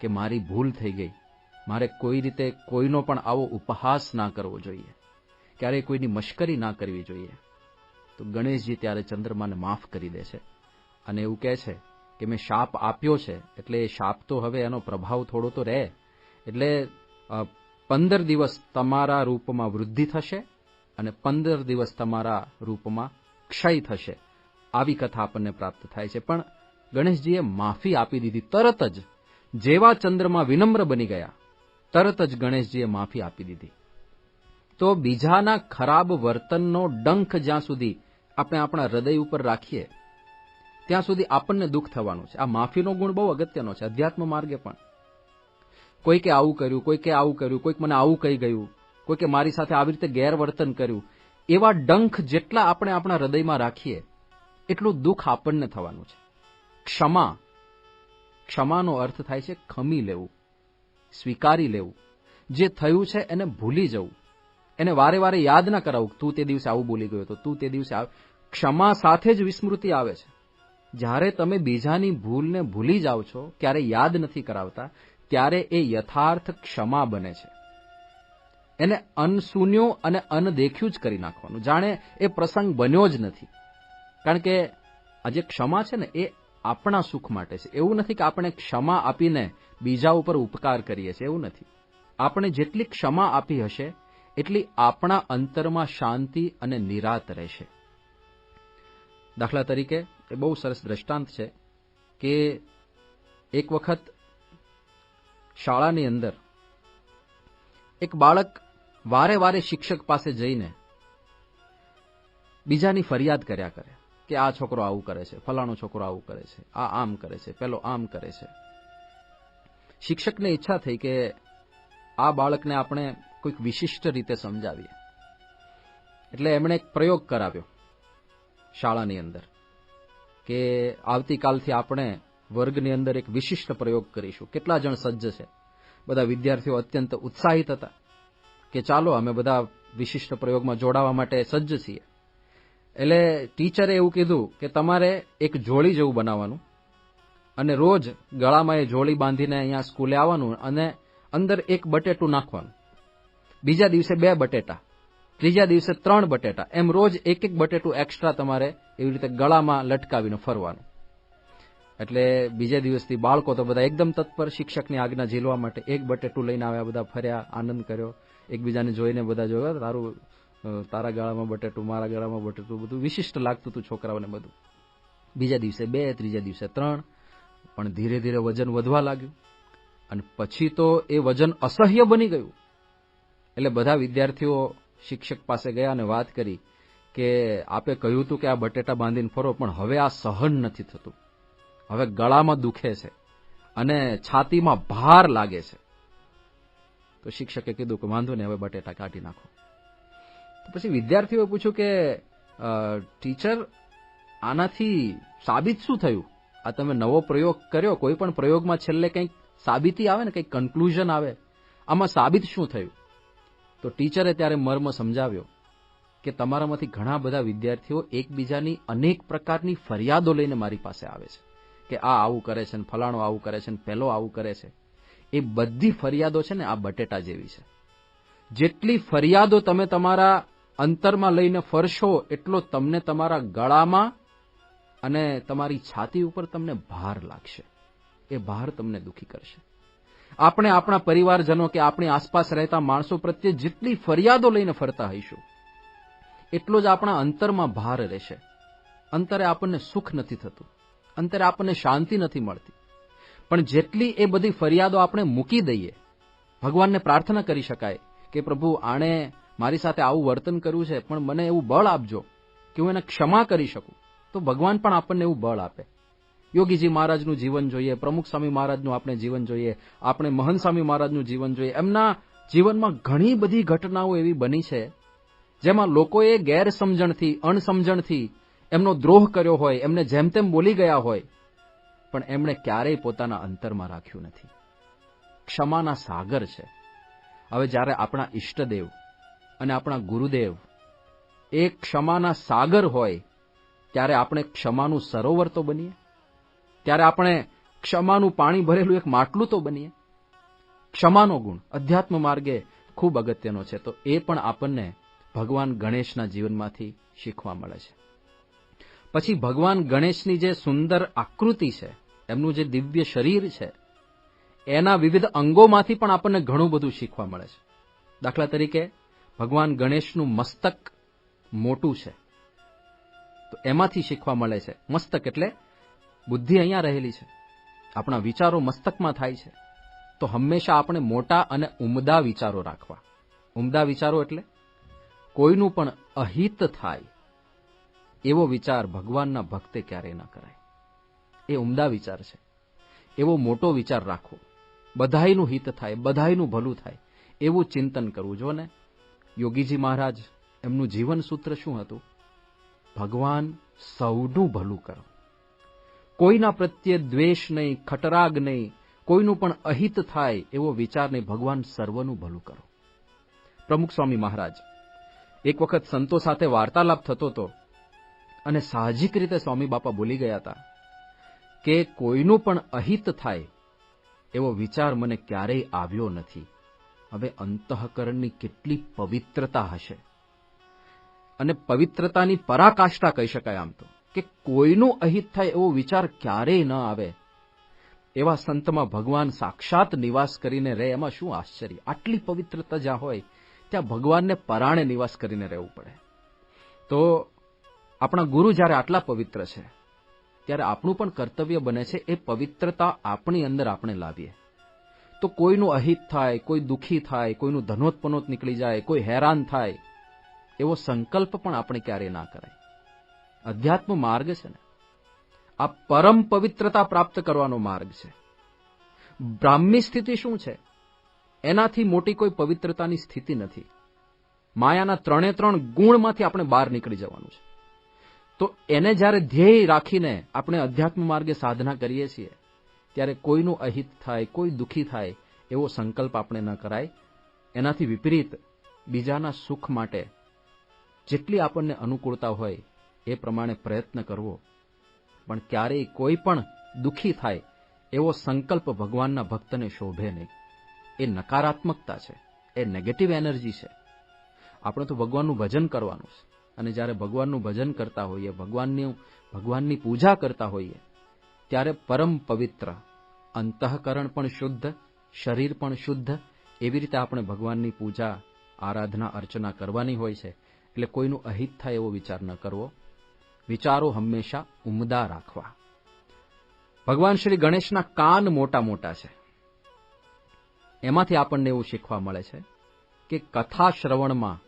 કે મારી ભૂલ થઈ ગઈ, મારે કોઈ રીતે કોઈનો પણ આવો ઉપહાસ ના કરવો જોઈએ, ક્યારેય કોઈની મશ્કરી ના કરવી જોઈએ. તો ગણેશજી ત્યારે ચંદ્રમાને માફ કરી દે છે અને એવું કહે છે કે મેં શાપ આપ્યો છે એટલે એ શાપ તો હવે એનો પ્રભાવ થોડો તો રહે, એટલે 15 દિવસ તમારા રૂપમાં વૃદ્ધિ થશે અને 15 દિવસ તમારા રૂપમાં ક્ષય થશે. આવી કથા આપણને પ્રાપ્ત થાય છે. પણ ગણેશજીએ માફી આપી દીધી તરત જ. જેવા ચંદ્રમાં વિનમ્ર બની ગયા, તરત જ ગણેશજીએ માફી આપી દીધી. તો બીજાના ખરાબ વર્તનનો ડંખ જ્યાં સુધી આપણે આપણા હૃદય ઉપર રાખીએ ત્યાં સુધી આપણને દુઃખ થવાનું છે. આ માફીનો ગુણ બહુ અગત્યનો છે અધ્યાત્મ માર્ગે પણ. કોઈકે આવું કર્યું, કોઈકે આવું કર્યું, કોઈક મને આવું કહી ગયું, કોઈકે મારી સાથે આવી રીતે ગેરવર્તન કર્યું, એવા ડંખ જેટલા આપણે આપણા હૃદયમાં રાખીએ એટલું દુઃખ આપણને થવાનું છે. ક્ષમા, ક્ષમાનો અર્થ થાય છે ખમી લેવું, સ્વીકારી લેવું. જે થયું છે એને ભૂલી જવું, એને વારે વારે યાદ ના કરાવું, તું તે દિવસે આવું બોલી ગયો તો, તું તે દિવસે ક્ષમા સાથે જ વિસ્મૃતિ આવે છે. જ્યારે તમે બીજાની ભૂલને ભૂલી જાઓ છો, ક્યારે યાદ નથી કરાવતા, ત્યારે એ યથાર્થ ક્ષમા બને છે. એને અનસુન્યું અને અનદેખ્યું જ કરી નાખવાનું, જાણે એ પ્રસંગ બન્યો જ નથી. કારણ કે આ જે ક્ષમા છે ને એ આપણા સુખ માટે છે. એવું નથી કે આપણે ક્ષમા આપીને બીજા ઉપર ઉપકાર કરીએ છીએ, એવું નથી. આપણે જેટલી ક્ષમા આપી હશે એટલી આપણા અંતરમાં શાંતિ અને નિરાત રહેશે. દાખલા તરીકે એ બહુ સરસ દ્રષ્ટાંત છે કે એક વખત શાળાની અંદર એક બાળક વારે વારે શિક્ષક પાસે જઈને બીજાની ફરિયાદ કર્યા કરે કે આ છોકરો આવું કરે છે, ફલાણો છોકરો આવું કરે છે, આ આમ કરે છે, પેલો આમ કરે છે. શિક્ષકને ઈચ્છા થઈ કે આ બાળકને આપણે કોઈક વિશિષ્ટ રીતે સમજાવીએ. એટલે એમણે એક પ્રયોગ કરાવ્યો શાળાની અંદર કે આવતીકાલથી આપણે વર્ગની અંદર એક વિશિષ્ટ પ્રયોગ કરીશું. કેટલા જણ સજ્જ છે? બધા વિદ્યાર્થીઓ અત્યંત ઉત્સાહિત હતા કે ચાલો અમે બધા વિશિષ્ટ પ્રયોગમાં જોડાવા માટે સજ્જ છીએ. એટલે ટીચરે એવું કીધું કે તમારે એક જોડી જેવું બનાવવાનું અને રોજ ગળામાં એ જોડી બાંધીને અહીંયા સ્કૂલે આવવાનું અને અંદર એક બટેટું નાખવાનું. બીજા દિવસે 2 બટેટા, ત્રીજા દિવસે 3 બટેટા, એમ રોજ એક એક બટેટું એક્સ્ટ્રા તમારે એવી રીતે ગળામાં લટકાવીને ફરવાનું. એટલે બીજા દિવસથી બાળકો તો બધા એકદમ તત્પર શિક્ષકની આજ્ઞા ઝીલવા માટે. એક બટેટું લઈને આવ્યા, બધા ફર્યા, આનંદ કર્યો, એકબીજાને જોઈને બધા જોયા, તારા ગળામાં બટેટું, મારા ગળામાં બટેટું, બધું વિશિષ્ટ લાગતું હતું છોકરાઓને બધું. બીજા દિવસે 2, ત્રીજા દિવસે 3, પણ ધીરે ધીરે વજન વધવા લાગ્યું અને પછી તો એ વજન અસહ્ય બની ગયું. એટલે બધા વિદ્યાર્થીઓ શિક્ષક પાસે ગયા અને વાત કરી કે આપે કહ્યું હતું કે આ બટેટા બાંધીને ફરો, પણ હવે આ સહન નથી થતું, હવે ગળામાં દુખે છે અને છાતીમાં ભાર લાગે છે. તો શિક્ષકે કીધું કે વાંધો નહીં, હવે બટેટા કાઢી નાખો. તો પછી વિદ્યાર્થીઓએ પૂછ્યું કે ટીચર આનાથી સાબિત શું થયું? આ તમે નવો પ્રયોગ કર્યો, કોઈ પણ પ્રયોગમાં છેલ્લે કંઈક સાબિતી આવે ને, કંઈક કન્ક્લુઝન આવે, આમાં સાબિત શું થયું? તો ટીચરે ત્યારે મર્મ સમજાવ્યો કે તમારામાંથી ઘણા બધા વિદ્યાર્થીઓ એકબીજાની અનેક પ્રકારની ફરિયાદો લઈને મારી પાસે આવે છે કે આ આવું કરે છે, ને ફલાણો આવું કરે છે, ને પેલો આવું કરે છે. એ બધી ફરિયાદો છે ને આ બટેટા જેવી છે. જેટલી ફરિયાદો તમે તમારા અંતરમાં લઈને ફરશો એટલો તમને તમારા ગળામાં અને તમારી છાતી ઉપર તમને ભાર લાગશે. એ ભાર તમને દુઃખી કરશે. આપણે આપણા પરિવારજનો કે આપણી આસપાસ રહેતા માણસો પ્રત્યે જેટલી ફરિયાદો લઈને ફરતા હઈશું એટલો જ આપણા અંતરમાં ભાર રહેશે. અંતરે આપણને સુખ નથી થતું, અંતરે આપણને શાંતિ નથી મળતી. પણ જેટલી એ બધી ફરિયાદો આપણે મૂકી દઈએ, ભગવાનને પ્રાર્થના કરી શકાય કે પ્રભુ આણે મારી સાથે આવું વર્તન કર્યું છે, પણ મને એવું બળ આપજો કે હું એને ક્ષમા કરી શકું, તો ભગવાન પણ આપણને એવું બળ આપે. યોગીજી મહારાજનું જીવન જોઈએ, પ્રમુખ સ્વામી મહારાજનું આપણે જીવન જોઈએ, આપણે મહંત સ્વામી મહારાજનું જીવન જોઈએ. એમના જીવનમાં ઘણી બધી ઘટનાઓ એવી બની છે જેમાં લોકોએ ગેરસમજણથી, અણસમજણથી એમનો દ્રોહ કર્યો હોય, એમને જેમ તેમ બોલી ગયા હોય, પણ એમણે ક્યારેય પોતાના અંતરમાં રાખ્યું નથી. ક્ષમાના સાગર છે. હવે જ્યારે આપણા ઈષ્ટદેવ અને આપણા ગુરુદેવ એ ક્ષમાના સાગર હોય ત્યારે આપણે ક્ષમાનું સરોવર તો બનીએ, ત્યારે આપણે ક્ષમાનું પાણી ભરેલું એક માટલું તો બનીએ. ક્ષમાનો ગુણ અધ્યાત્મ માર્ગે ખૂબ અગત્યનો છે. તો એ પણ આપણને ભગવાન ગણેશના જીવનમાંથી શીખવા મળે છે. પછી ભગવાન ગણેશની જે સુંદર આકૃતિ છે, એમનું જે દિવ્ય શરીર છે, એના વિવિધ અંગોમાંથી પણ આપણને ઘણું બધું શીખવા મળે છે. દાખલા તરીકે ભગવાન ગણેશનું મસ્તક મોટું છે, તો એમાંથી શીખવા મળે છે. મસ્તક એટલે બુદ્ધિ અહીંયા રહેલી છે, આપણા વિચારો મસ્તકમાં થાય છે. તો હંમેશા આપણે મોટા અને ઉમદા વિચારો રાખવા. ઉમદા વિચારો એટલે કોઈનું પણ અહિત થાય એવો વિચાર ભગવાનના ભક્તે ક્યારેય ન કરાય. એ ઉમદા વિચાર છે. એવો મોટો વિચાર રાખવો, બધાયનું હિત થાય, બધાયનું ભલું થાય એવું ચિંતન કરવું. જો ને યોગીજી મહારાજ એમનું જીવન સૂત્ર શું હતું? ભગવાન સૌનું ભલું કરો, કોઈના પ્રત્યે દ્વેષ નહીં, ખટરાગ નહીં, કોઈનું પણ અહિત થાય એવો વિચાર નહીં, ભગવાન સર્વનું ભલું કરો. પ્રમુખ સ્વામી મહારાજ એક વખત સંતો સાથે વાર્તાલાપ થતો હતો અને સાહજિક રીતે સ્વામી બાપા બોલી ગયા હતા કે કોઈનું પણ અહિત થાય એવો વિચાર મને ક્યારેય આવ્યો નથી. હવે અંતઃકરણની કેટલી પવિત્રતા હશે, અને પવિત્રતાની પરાકાષ્ઠા કહી શકાય આમ તો, કે કોઈનું અહિત થાય એવો વિચાર ક્યારેય ન આવે. એવા સંતમાં ભગવાન સાક્ષાત નિવાસ કરીને રહે, એમાં શું આશ્ચર્ય! આટલી પવિત્રતા જ્યાં હોય ત્યાં ભગવાનને પરાણે નિવાસ કરીને રહેવું પડે. તો આપણા ગુરુ જ્યારે આટલા પવિત્ર છે ત્યારે આપણું પણ કર્તવ્ય બને છે એ પવિત્રતા આપણી અંદર આપણે લાવીએ. તો કોઈનું અહિત થાય, કોઈ દુઃખી થાય, કોઈનું ધનોતપનોત નીકળી જાય, કોઈ હેરાન થાય એવો સંકલ્પ પણ આપણે ક્યારેય ના કરાય. અધ્યાત્મ માર્ગ છે ને, આ પરમ પવિત્રતા પ્રાપ્ત કરવાનો માર્ગ છે. બ્રાહ્મી સ્થિતિ શું છે? એનાથી મોટી કોઈ પવિત્રતાની સ્થિતિ નથી. માયાના 3 ગુણમાંથી આપણે બહાર નીકળી જવાનું છે. તો એને જ્યારે ધ્યેય રાખીને આપણે અધ્યાત્મ માર્ગે સાધના કરીએ છીએ ત્યારે કોઈનું અહિત થાય, કોઈ દુઃખી થાય એવો સંકલ્પ આપણે ન કરાય. એનાથી વિપરીત બીજાના સુખ માટે જેટલી આપણને અનુકૂળતા હોય એ પ્રમાણે પ્રયત્ન કરવો, પણ ક્યારેય કોઈ પણ દુઃખી થાય એવો સંકલ્પ ભગવાનના ભક્તને શોભે નહીં. એ નકારાત્મકતા છે, એ નેગેટિવ એનર્જી છે. આપણે તો ભગવાનનું ભજન કરવાનું છે, અને જ્યારે ભગવાનનું ભજન કરતા હોઈએ, ભગવાનની પૂજા કરતા હોઈએ ત્યારે પરમ પવિત્ર અંતઃકરણ પણ શુદ્ધ, શરીર પણ શુદ્ધ, એવી રીતે આપણે ભગવાનની પૂજા, આરાધના, અર્ચના કરવાની હોય છે. એટલે કોઈનું અહિત થાય એવો વિચાર ન કરવો, વિચારો હંમેશા ઉમદા રાખવા. ભગવાન શ્રી ગણેશના કાન મોટા મોટા છે. એમાંથી આપણને એવું શીખવા મળે છે કે કથા શ્રવણમાં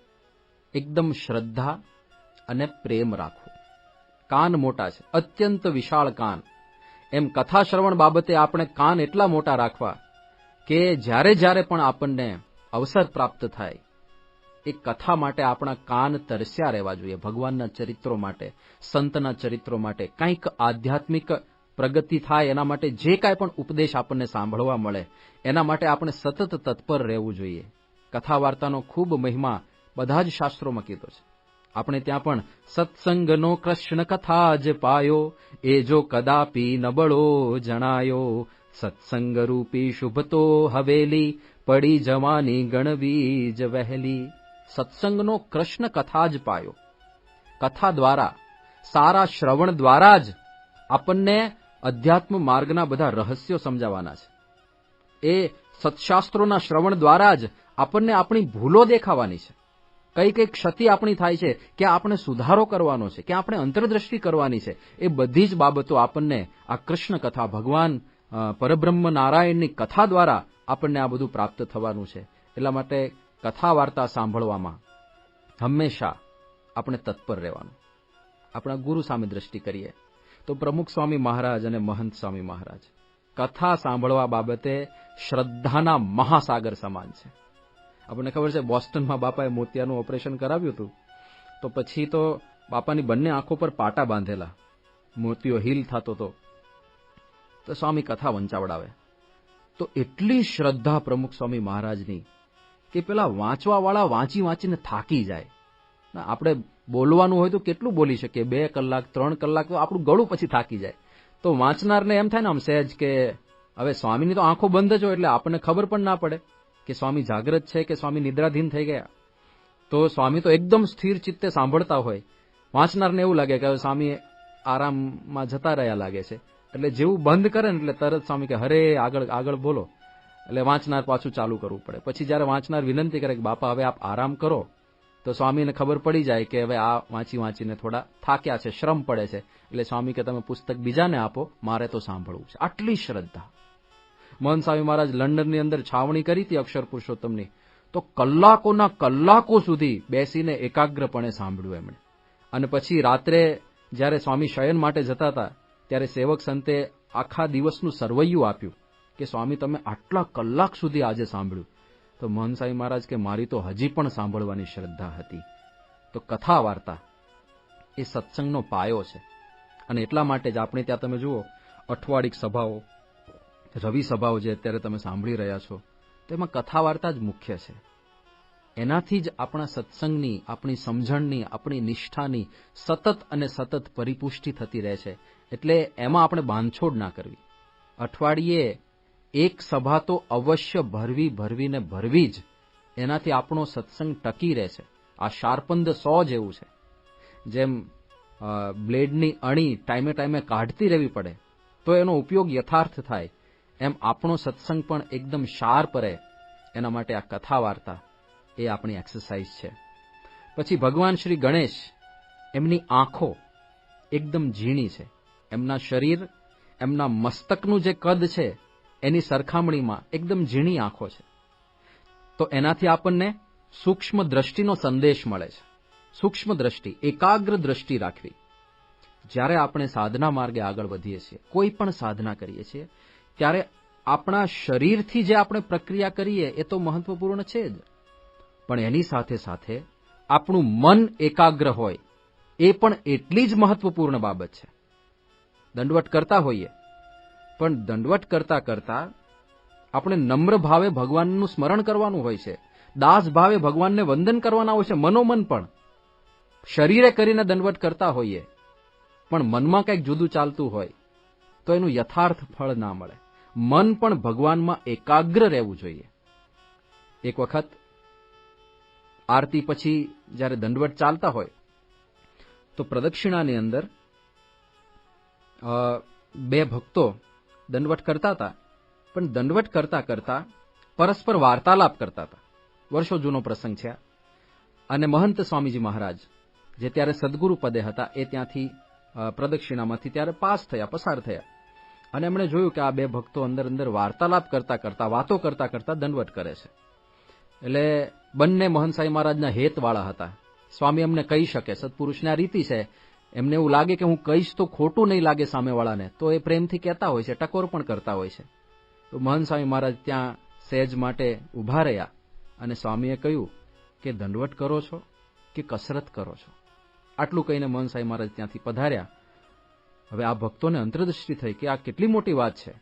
એકદમ શ્રદ્ધા અને પ્રેમ રાખવો. કાન મોટા છે, અત્યંત વિશાળ કાન. એમ કથા શ્રવણ બાબતે આપણે કાન એટલા મોટા રાખવા કે જ્યારે જ્યારે પણ આપણને અવસર પ્રાપ્ત થાય એ કથા માટે આપણા કાન તરસ્યા રહેવા જોઈએ. ભગવાનના ચરિત્રો માટે, સંતના ચરિત્રો માટે, કંઈક આધ્યાત્મિક પ્રગતિ થાય એના માટે જે કાંઈ પણ ઉપદેશ આપણને સાંભળવા મળે એના માટે આપણે સતત તત્પર રહેવું જોઈએ. કથા વાર્તાનો ખૂબ મહિમા બધા જ શાસ્ત્રોમાં કીધો છે. આપણે ત્યાં પણ સત્સંગનો કૃષ્ણ કથા જ પાયો, એ જો કદાપી નબળો જણાયો. સત્સંગ રૂપી શુભતો હવેલી, પડી જવાની ગણવી જ વહેલી. સત્સંગનો કૃષ્ણ કથા જ પાયો. કથા દ્વારા, સારા શ્રવણ દ્વારા જ આપણને અધ્યાત્મ માર્ગના બધા રહસ્યો સમજાવવાના છે. એ સત્શાસ્ત્રોના શ્રવણ દ્વારા જ આપણને આપણી ભૂલો દેખાવાની છે. કઈ કઈ ક્ષતિ આપણી થાય છે, કે આપણે સુધારો કરવાનો છે, કે આપણે અંતરદ્રષ્ટિ કરવાની છે, એ બધી જ બાબતો આપણને આ કૃષ્ણ કથા, ભગવાન પરબ્રહ્મ નારાયણની કથા દ્વારા આપણને આ બધું પ્રાપ્ત થવાનું છે. એટલા માટે કથા વાર્તા સાંભળવામાં હંમેશા આપણે તત્પર રહેવાનું. આપણા ગુરુ સામે દ્રષ્ટિ કરીએ તો પ્રમુખ સ્વામી મહારાજ અને મહંત સ્વામી મહારાજ કથા સાંભળવા બાબતે શ્રદ્ધાના મહાસાગર સમાન છે. આપણને ખબર છે, બોસ્ટનમાં બાપાએ મોતિયાનું ઓપરેશન કરાવ્યું હતું, તો પછી તો બાપાની બંને આંખો પર પાટા બાંધેલા, મોતિયો હીલ થતો હતો, તો સ્વામી કથા વંચાવડાવે. તો એટલી શ્રદ્ધા પ્રમુખ સ્વામી મહારાજની કે પેલા વાંચવાવાળા વાંચી વાંચીને થાકી જાય. આપણે બોલવાનું હોય તો કેટલું બોલી શકીએ, 2 કલાક 3 કલાક તો આપણું ગળું પછી થાકી જાય. તો વાંચનારને એમ થાય ને આમ સહેજ કે હવે સ્વામીની તો આંખો બંધ જ હોય એટલે આપણને ખબર પણ ના પડે કે સ્વામી જાગ્રત છે કે સ્વામી નિદ્રાધીન થઈ ગયા. તો સ્વામી તો એકદમ સ્થિર ચિત્તે સાંભળતા હોય, વાંચનારને એવું લાગે કે હવે સ્વામી આરામમાં જતા રહ્યા લાગે છે. એટલે જેવું બંધ કરે ને એટલે તરત સ્વામી કે હરે આગળ બોલો, એટલે વાંચનાર પાછું ચાલુ કરવું પડે. પછી જ્યારે વાંચનાર વિનંતી કરે કે બાપા હવે આપ આરામ કરો, તો સ્વામીને ખબર પડી જાય કે હવે આ વાંચીને થોડા થાક્યા છે, શ્રમ પડે છે, એટલે સ્વામી કે તમે પુસ્તક બીજાને આપો, મારે તો સાંભળવું છે. આટલી શ્રદ્ધા. મહંત સ્વામી મહારાજ લંડનની અંદર છાવણી કરી હતી અક્ષર પુરુષોત્તમની, તો કલાકોના કલાકો સુધી બેસીને એકાગ્રપણે સાંભળ્યું એમણે. અને પછી રાત્રે જ્યારે સ્વામી શયન માટે જતા હતા ત્યારે સેવક સંતે આખા દિવસનું સરવૈયું આપ્યું કે સ્વામી તમે આટલા કલાક સુધી આજે સાંભળ્યું. તો મહંત સ્વામી મહારાજ કે મારી તો હજી પણ સાંભળવાની શ્રદ્ધા હતી. તો કથા વાર્તા એ સત્સંગનો પાયો છે. અને એટલા માટે જ આપણે ત્યાં તમે જુઓ અઠવાડિક સભાઓ, રવિ સભાઓ જે અત્યારે તમે સાંભળી રહ્યા છો, તો એમાં કથા વાર્તા જ મુખ્ય છે. એનાથી જ આપણા સત્સંગની, આપણી સમજણની, આપણી નિષ્ઠાની સતત અને સતત પરિપુષ્ટિ થતી રહે છે. એટલે એમાં આપણે બાંધછોડ ના કરવી. અઠવાડિયે એક સભા તો અવશ્ય ભરવી જ, એનાથી આપણો સત્સંગ ટકી રહે છે. આ શાર્પંદ 100 જેવું છે. જેમ બ્લેડની અણી ટાઈમે કાઢતી રહેવી પડે તો એનો ઉપયોગ યથાર્થ થાય, એમ આપણો સત્સંગ પણ એકદમ શાર્પ રહે. એના માટે આ કથા વાર્તા એ આપણી એક્સરસાઇઝ છે. પછી ભગવાન શ્રી ગણેશ, એમની આંખો એકદમ ઝીણી છે. એમના શરીર, એમના મસ્તકનું જે કદ છે એની સરખામણીમાં એકદમ ઝીણી આંખો છે. તો એનાથી આપણને સૂક્ષ્મ દ્રષ્ટિનો સંદેશ મળે છે. સૂક્ષ્મ દ્રષ્ટિ, એકાગ્ર દ્રષ્ટિ રાખવી. જ્યારે આપણે સાધના માર્ગે આગળ વધીએ છીએ, કોઈ પણ સાધના કરીએ છીએ, ત્યારે આપણા શરીરથી જે આપણે પ્રક્રિયા કરીએ એ તો મહત્વપૂર્ણ છે જ, પણ એની સાથે સાથે આપણું મન એકાગ્ર હોય એ પણ એટલી જ મહત્વપૂર્ણ બાબત છે. દંડવટ કરતા હોઈએ, પણ દંડવટ કરતા કરતા આપણે નમ્ર ભાવે ભગવાનનું સ્મરણ કરવાનું હોય છે, દાસ ભાવે ભગવાનને વંદન કરવાના હોય છે, મનોમન પણ. શરીરે કરીને દંડવટ કરતા હોઈએ પણ મનમાં કંઈક જુદું ચાલતું હોય તો એનું યથાર્થ ફળ ના મળે. મન પણ ભગવાનમાં એકાગ્ર રહેવું જોઈએ. એક વખત આરતી પછી જ્યારે દંડવટ ચાલતા હોય તો પ્રદક્ષિણાની અંદર 2 ભક્તો દંડવટ કરતા હતા, પણ દંડવટ કરતા કરતા પરસ્પર વાર્તાલાપ કરતા હતા. વર્ષો જૂનો પ્રસંગ છે. અને મહંત સ્વામીજી મહારાજ જે ત્યારે સદગુરુ પદે હતા એ ત્યાંથી પ્રદક્ષિણામાંથી ત્યારે પસાર થયા. અને એમણે જોયું કે આ 2 ભક્તો અંદર વાર્તાલાપ વાતો કરતા દંડવટ કરે છે. એટલે બંને મહંત સ્વામી મહારાજના હેતવાળા હતા. સ્વામી એમને કહી શકે, સત્પુરુષને આ રીતિ છે, એમને એવું લાગે કે હું કહીશ તો ખોટું નહીં લાગે સામેવાળાને, તો એ પ્રેમથી કહેતા હોય છે, ટકોર પણ કરતા હોય છે. તો મહંત સ્વામી મહારાજ ત્યાં સહેજ માટે ઊભા રહ્યા અને સ્વામીએ કહ્યું કે દંડવટ કરો છો કે કસરત કરો છો. આટલું કહીને મોહન સાંઈ મહારાજ ત્યાંથી પધાર્યા. હવે આ ભક્તોને અંતરદૃષ્ટિ થઈ કે આ કેટલી મોટી વાત છે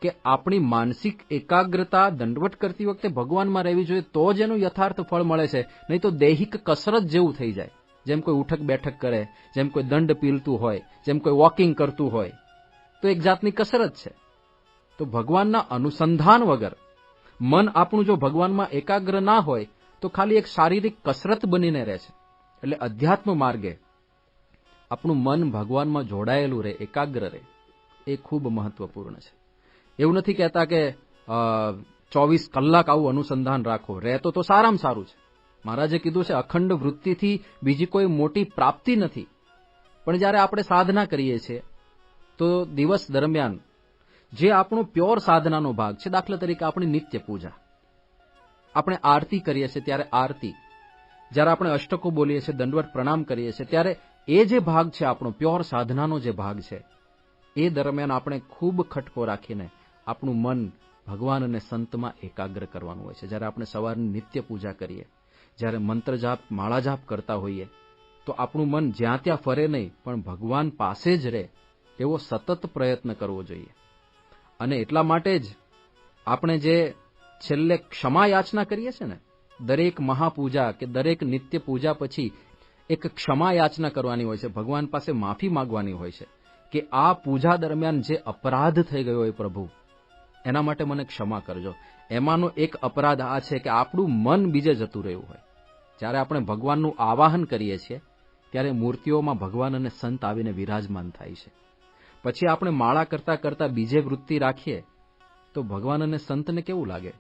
કે આપણી માનસિક એકાગ્રતા દંડવટ કરતી વખતે ભગવાનમાં રહેવી જોઈએ, તો જ એનું યથાર્થ ફળ મળે છે. નહીં તો દૈહિક કસરત જેવું થઈ જાય. જેમ કોઈ ઉઠક બેઠક કરે, જેમ કોઈ દંડ પીલતું હોય, જેમ કોઈ વોકિંગ કરતું હોય, તો એક જાતની કસરત છે. તો ભગવાનના અનુસંધાન વગર મન આપણું જો ભગવાનમાં એકાગ્ર ના હોય તો ખાલી એક શારીરિક કસરત બનીને રહે છે. એટલે અધ્યાત્મ માર્ગે આપણું મન ભગવાનમાં જોડાયેલું રહે, એકાગ્ર રહે, એ ખૂબ મહત્વપૂર્ણ છે. એવું નથી કહેતા કે 24 કલાક આવું અનુસંધાન રાખો, રહેતો તો સારામાં સારું છે. મહારાજે કીધું છે અખંડ વૃત્તિથી બીજી કોઈ મોટી પ્રાપ્તિ નથી. પણ જ્યારે આપણે સાધના કરીએ છીએ તો દિવસ દરમિયાન જે આપણો પ્યોર સાધનાનો ભાગ છે, દાખલા તરીકે આપણી નિત્ય પૂજા, આપણે આરતી કરીએ છીએ ત્યારે આરતી, જ્યારે આપણે અષ્ટકો બોલીએ છીએ, દંડવત પ્રણામ કરીએ છીએ, ત્યારે એ જે ભાગ છે આપણો પ્યોર સાધનાનો જે ભાગ છે, એ દરમિયાન આપણે ખૂબ ખટકો રાખીને આપણું મન ભગવાન અને સંતમાં એકાગ્ર કરવાનું હોય છે. જ્યારે આપણે સવારની નિત્ય પૂજા કરીએ, જ્યારે મંત્ર જાપ, માળા જાપ કરતા હોઈએ, તો આપણું મન જ્યાં ત્યાં ફરે નહીં, પણ ભગવાન પાસે જ રહે એવો સતત પ્રયત્ન કરવો જોઈએ. અને એટલા માટે જ આપણે જે છેલ્લે ક્ષમા યાચના કરીએ છીએ ને, દરેક મહાપૂજા કે દરેક નિત્ય પૂજા પછી એક ક્ષમા યાચના કરવાની હોય છે, ભગવાન પાસે માફી માંગવાની હોય છે કે આ પૂજા દરમિયાન જે અપરાધ થઈ ગયો હોય પ્રભુ, એના માટે મને ક્ષમા કરજો. એમાંનો એક અપરાધ આ છે કે આપણું મન બીજે જતું રહ્યું હોય. જ્યારે આપણે ભગવાનનું આવાહન કરીએ છીએ ત્યારે મૂર્તિઓમાં ભગવાન અને સંત આવીને વિરાજમાન થાય છે. પછી આપણે માળા કરતા કરતા બીજે વૃત્તિ રાખીએ તો ભગવાન અને સંતને કેવું લાગે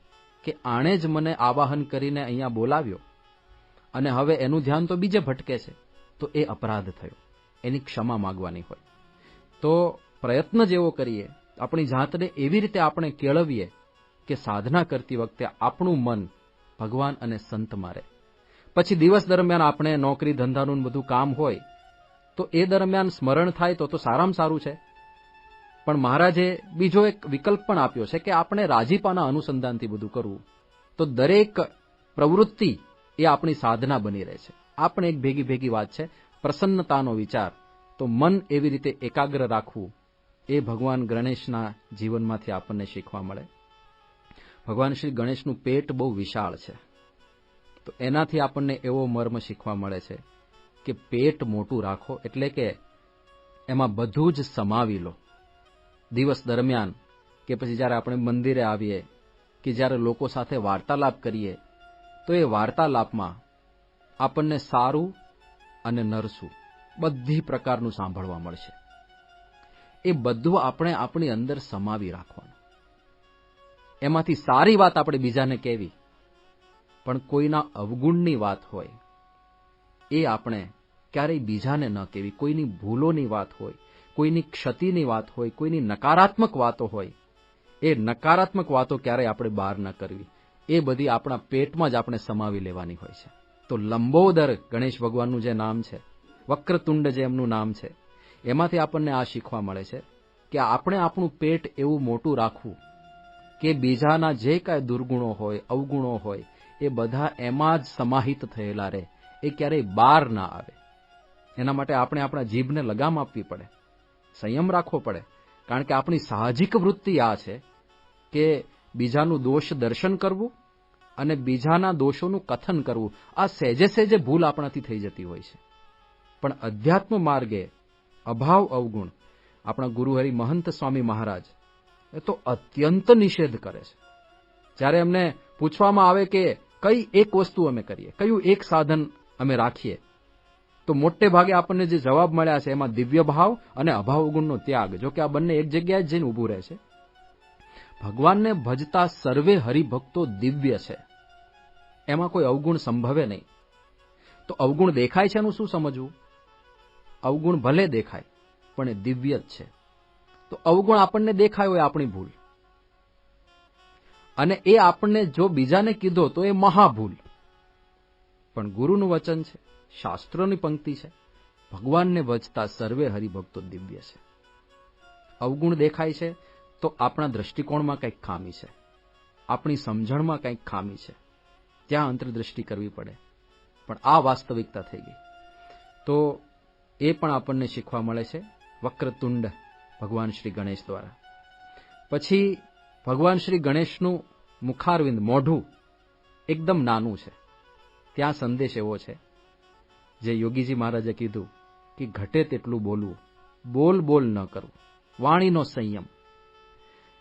કે આણે જ મને આવાહન કરીને અહીંયા બોલાવ્યો અને હવે એનું ધ્યાન તો બીજે ભટકે છે. તો એ અપરાધ થયો, એની ક્ષમા માગવાની હોય. તો પ્રયત્ન જેવો કરીએ, આપણી જાતને એવી રીતે આપણે કેળવીએ કે સાધના કરતી વખતે આપણું મન ભગવાન અને સંતમાં રહે. પછી દિવસ દરમિયાન આપણે નોકરી ધંધાનું બધું કામ હોય તો એ દરમિયાન સ્મરણ થાય તો સારામાં સારું છે. પણ મહારાજે બીજો એક વિકલ્પ પણ આપ્યો છે કે આપણે રાજીપાના અનુસંધાનથી બધું કરવું. તો દરેક પ્રવૃત્તિ એ આપણી સાધના બની રહે છે. આ પણ એક ભેગી ભેગી વાત છે, પ્રસન્નતાનો વિચાર. તો મન એવી રીતે એકાગ્ર રાખવું, એ ભગવાન ગણેશના જીવનમાંથી આપણને શીખવા મળે. ભગવાન શ્રી ગણેશનું પેટ બહુ વિશાળ છે. તો એનાથી આપણને એવો મર્મ શીખવા મળે છે કે પેટ મોટું રાખો, એટલે કે એમાં બધું જ સમાવી લો. દિવસ દરમિયાન કે પછી જ્યારે આપણે મંદિરે આવીએ કે જ્યારે લોકો સાથે વાર્તાલાપ કરીએ, તો એ વાર્તાલાપમાં આપણને સારું અને નરસું બધી પ્રકારનું સાંભળવા મળશે. એ બધું આપણે આપણી અંદર સમાવી રાખવાનું. એમાંથી સારી વાત આપણે બીજાને કહેવી, પણ કોઈના અવગુણની વાત હોય એ આપણે ક્યારેય બીજાને ન કહેવી. કોઈની ભૂલોની વાત હોય, કોઈની ક્ષતિની વાત હોય, કોઈની નકારાત્મક વાતો હોય, એ નકારાત્મક વાતો ક્યારેય આપણે બહાર ન કરવી. એ બધી આપણા પેટમાં જ આપણે સમાવી લેવાની હોય છે. તો લંબોદર ગણેશ ભગવાનનું જે નામ છે, વક્રતુંડ જે એમનું નામ છે, એમાંથી આપણને આ શીખવા મળે છે કે આપણે આપણું પેટ એવું મોટું રાખવું કે બીજાના જે કાંઈ દુર્ગુણો હોય, અવગુણો હોય, એ બધા એમાં જ સમાહિત થયેલા રહે, એ ક્યારેય બહાર ના આવે. એના માટે આપણે આપણા જીભને લગામ આપવી પડે, સંયમ રાખવો પડે. કારણ કે આપણી સાહજિક વૃત્તિ આ છે કે બીજાનું દોષ દર્શન કરવું અને બીજાના દોષોનું કથન કરવું. આ સહેજે સહેજે ભૂલ આપણાથી થઈ જતી હોય છે. પણ અધ્યાત્મ માર્ગે અભાવ અવગુણ આપણા ગુરુહરિ મહંત સ્વામી મહારાજ એ તો અત્યંત નિષેધ કરે છે. જ્યારે એમને પૂછવામાં આવે કે કઈ એક વસ્તુ અમે કરીએ, કયું એક સાધન અમે રાખીએ, તો મોટે ભાગે આપણને જે જવાબ મળ્યા છે એમાં દિવ્ય ભાવ અને અભાવ અવગુણનો ત્યાગ. જો કે આ બંને એક જગ્યાએ જ જઈને ઊભું રહે છે. ભગવાનને ભજતા સર્વે હરિભક્તો દિવ્ય છે, એમાં કોઈ અવગુણ સંભવે નહીં. તો અવગુણ દેખાય છે એનું શું સમજવું? અવગુણ ભલે દેખાય પણ એ દિવ્ય જ છે. તો અવગુણ આપણને દેખાય હોય આપણી ભૂલ, અને એ આપણને જો બીજાને કીધો તો એ મહાભૂલ. પણ ગુરુનું વચન છે, શાસ્ત્રોની પંક્તિ છે, ભગવાનને ભજતા સર્વે હરિભક્તો દિવ્ય છે. અવગુણ દેખાય છે તો આપણા દ્રષ્ટિકોણમાં કંઈક ખામી છે, આપણી સમજણમાં કંઈક ખામી છે. ત્યાં અંતર્દૃષ્ટિ કરવી પડે. પણ આ વાસ્તવિકતા થઈ ગઈ. તો એ પણ આપણને શીખવા મળે છે વક્રતુંડ ભગવાન શ્રી ગણેશ દ્વારા. પછી ભગવાન શ્રી ગણેશનું મુખારવિંદ મોઢું એકદમ નાનું છે. ત્યાં સંદેશ એવો છે જે યોગીજી મહારાજે કીધું કે ઘટે તેટલું બોલવું, બોલ ન કરવું, વાણીનો સંયમ.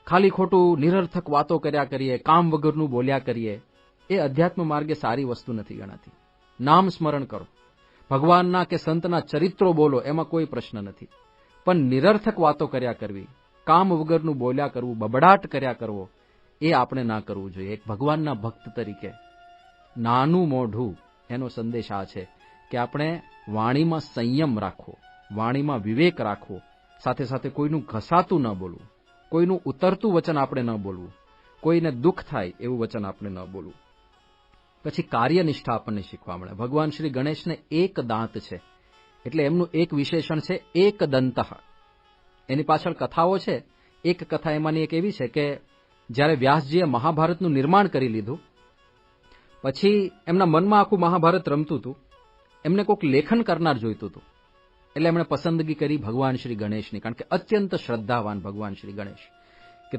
ખાલી ખોટું નિરર્થક વાતો કર્યા કરીએ, કામ વગરનું બોલ્યા કરીએ, એ અધ્યાત્મ માર્ગે સારી વસ્તુ નથી ગણાતી. નામ સ્મરણ કરો, ભગવાનના કે સંતના ચરિત્રો બોલો, એમાં કોઈ પ્રશ્ન નથી. પણ નિરર્થક વાતો કર્યા કરવી, કામ વગરનું બોલ્યા કરવું, બબડાટ કર્યા કરવો, એ આપણે ના કરવું જોઈએ. એક ભગવાનના ભક્ત તરીકે નાનું મોઢું, એનો સંદેશ આ છે કે આપણે વાણીમાં સંયમ રાખવો, વાણીમાં વિવેક રાખવો, સાથે સાથે કોઈનું ઘસાતું ન બોલવું, કોઈનું ઉતરતું વચન આપણે ન બોલવું, કોઈને દુઃખ થાય એવું વચન આપણે ન બોલવું. પછી કાર્યનિષ્ઠા આપણને શીખવા મળે. ભગવાન શ્રી ગણેશને એક દાંત છે, એટલે એમનું એક વિશેષણ છે એક દંતઃ. એની પાછળ કથાઓ છે. એક કથા એમાંની એક એવી છે કે જ્યારે વ્યાસજીએ મહાભારતનું નિર્માણ કરી લીધું, પછી એમના મનમાં આખું મહાભારત રમતું હતું, એમને કોઈક લેખન કરનાર જોઈતું હતું. એટલે એમણે પસંદગી કરી ભગવાન શ્રી ગણેશની, કારણ કે અત્યંત શ્રદ્ધાવાન ભગવાન શ્રી ગણેશ, કે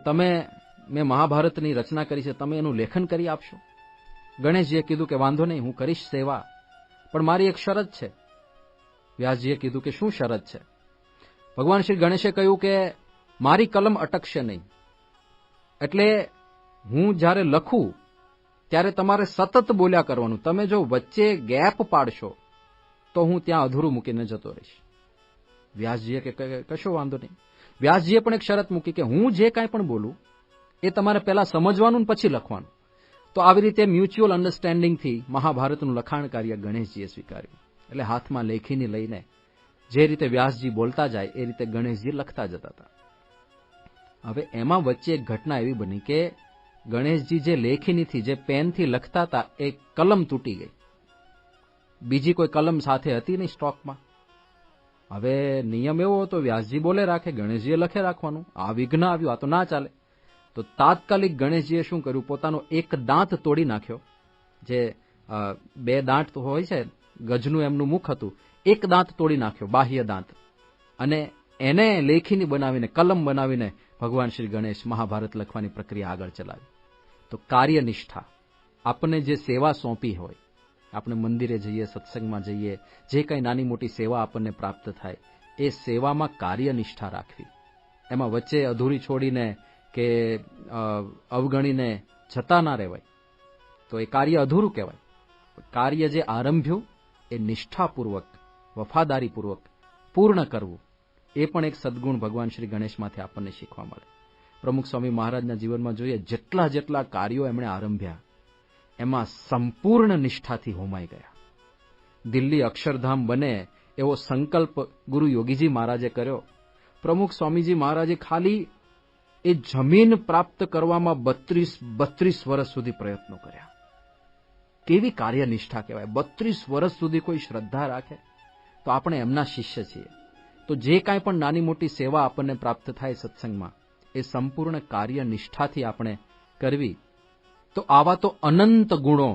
મેં મહાભારતની રચના કરી છે, તમે એનું લેખન કરી આપશો. ગણેશજીએ કીધું કે વાંધો નહીં, હું કરીશ સેવા, પણ મારી એક શરત છે. વ્યાસજીએ કીધું કે શું શરત છે? ભગવાન શ્રી ગણેશે કહ્યું કે મારી કલમ અટકશે નહીં, એટલે હું જ્યારે લખું ત્યારે તમારે સતત બોલ્યા કરવાનું. તમે જો વચ્ચે ગેપ પાડશો તો હું ત્યાં અધૂરું મૂકીને જતો રહીશ. વ્યાસજીએ કે કશો વાંધો નહીં. વ્યાસજીએ પણ એક શરત મૂકી કે હું જે કાંઈ પણ બોલું એ તમારે પહેલા સમજવાનું ને પછી લખવાનું. તો આવી રીતે મ્યુચ્યુઅલ અન્ડરસ્ટેન્ડિંગથી મહાભારતનું લખાણ કાર્ય ગણેશજીએ સ્વીકાર્યું. એટલે હાથમાં લેખીની લઈને જે રીતે વ્યાસજી બોલતા જાય એ રીતે ગણેશજી લખતા જતા હતા. હવે એમાં વચ્ચે એક ઘટના એવી બની કે ગણેશજી જે લેખીનીથી, જે પેનથી લખતા હતા, એ કલમ તૂટી ગઈ. બીજી કોઈ કલમ સાથે હતી નહીં સ્ટોકમાં. હવે નિયમ એવો હતો, વ્યાસજી બોલે રાખે, ગણેશજીએ લખે રાખવાનું. આ વિઘ્ન આવ્યું, આ તો ના ચાલે. તો તાત્કાલિક ગણેશજીએ શું કર્યું, પોતાનો એક દાંત તોડી નાખ્યો. જે બે દાંત હોય છે, ગજનું એમનું મુખ હતું, એક દાંત તોડી નાખ્યો, બાહ્ય દાંત, અને એને લેખીની બનાવીને, કલમ બનાવીને ભગવાન શ્રી ગણેશ મહાભારત લખવાની પ્રક્રિયા આગળ ચલાવી. તો કાર્યનિષ્ઠા, આપણને જે સેવા સોંપી હોય, આપણે મંદિરે જઈએ, સત્સંગમાં જઈએ, જે કંઈ નાની મોટી સેવા આપણને પ્રાપ્ત થાય, એ સેવામાં કાર્યનિષ્ઠા રાખવી. એમાં વચ્ચે અધૂરી છોડીને કે અવગણીને જતા ના રહેવાય, તો એ કાર્ય અધૂરું કહેવાય. કાર્ય જે આરંભ્યું એ નિષ્ઠાપૂર્વક, વફાદારીપૂર્વક પૂર્ણ કરવું, એ પણ એક સદ્ગુણ ભગવાન શ્રી ગણેશમાંથી આપણને શીખવા મળે. પ્રમુખ સ્વામી મહારાજના જીવનમાં જોઈએ, જેટલા કાર્યો એમણે આરંભ્યા એમાં સંપૂર્ણ નિષ્ઠાથી હોમાઈ ગયા. દિલ્હી અક્ષરધામ બને એવો સંકલ્પ ગુરુ યોગીજી મહારાજે કર્યો. પ્રમુખ સ્વામીજી મહારાજે ખાલી એ જમીન પ્રાપ્ત કરવામાં 32 વર્ષ સુધી પ્રયત્નો કર્યા. કેવી કાર્યનિષ્ઠા કહેવાય! 32 વર્ષ સુધી કોઈ શ્રદ્ધા રાખે તો આપણે એમના શિષ્ય છીએ. તો જે કાંઈ પણ નાની મોટી સેવા આપણને પ્રાપ્ત થાય સત્સંગમાં, એ સંપૂર્ણ કાર્યનિષ્ઠાથી આપણે કરવી. તો આવા તો અનંત ગુણો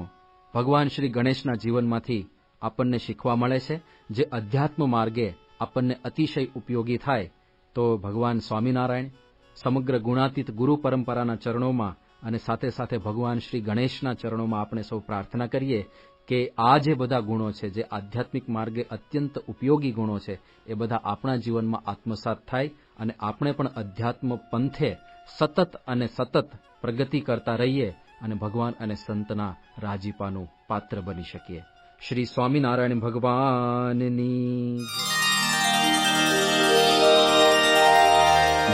ભગવાન શ્રી ગણેશના જીવનમાંથી આપણને શીખવા મળે છે, જે અધ્યાત્મ માર્ગે આપણને અતિશય ઉપયોગી થાય. તો ભગવાન સ્વામિનારાયણ, સમગ્ર ગુણાતીત ગુરુ પરંપરાના ચરણોમાં અને સાથે સાથે ભગવાન શ્રી ગણેશના ચરણોમાં આપણે સૌ પ્રાર્થના કરીએ કે આ જે બધા ગુણો છે, જે આધ્યાત્મિક માર્ગે અત્યંત ઉપયોગી ગુણો છે, એ બધા આપણા જીવનમાં આત્મસાત થાય અને આપણે પણ અધ્યાત્મ પંથે સતત અને સતત પ્રગતિ કરતા રહીએ અને ભગવાન અને સંતના રાજીપાનું પાત્ર બની શકીએ. શ્રી સ્વામિનારાયણ ભગવાનની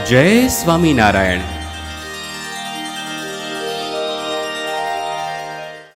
જય સ્વામિનારાયણ.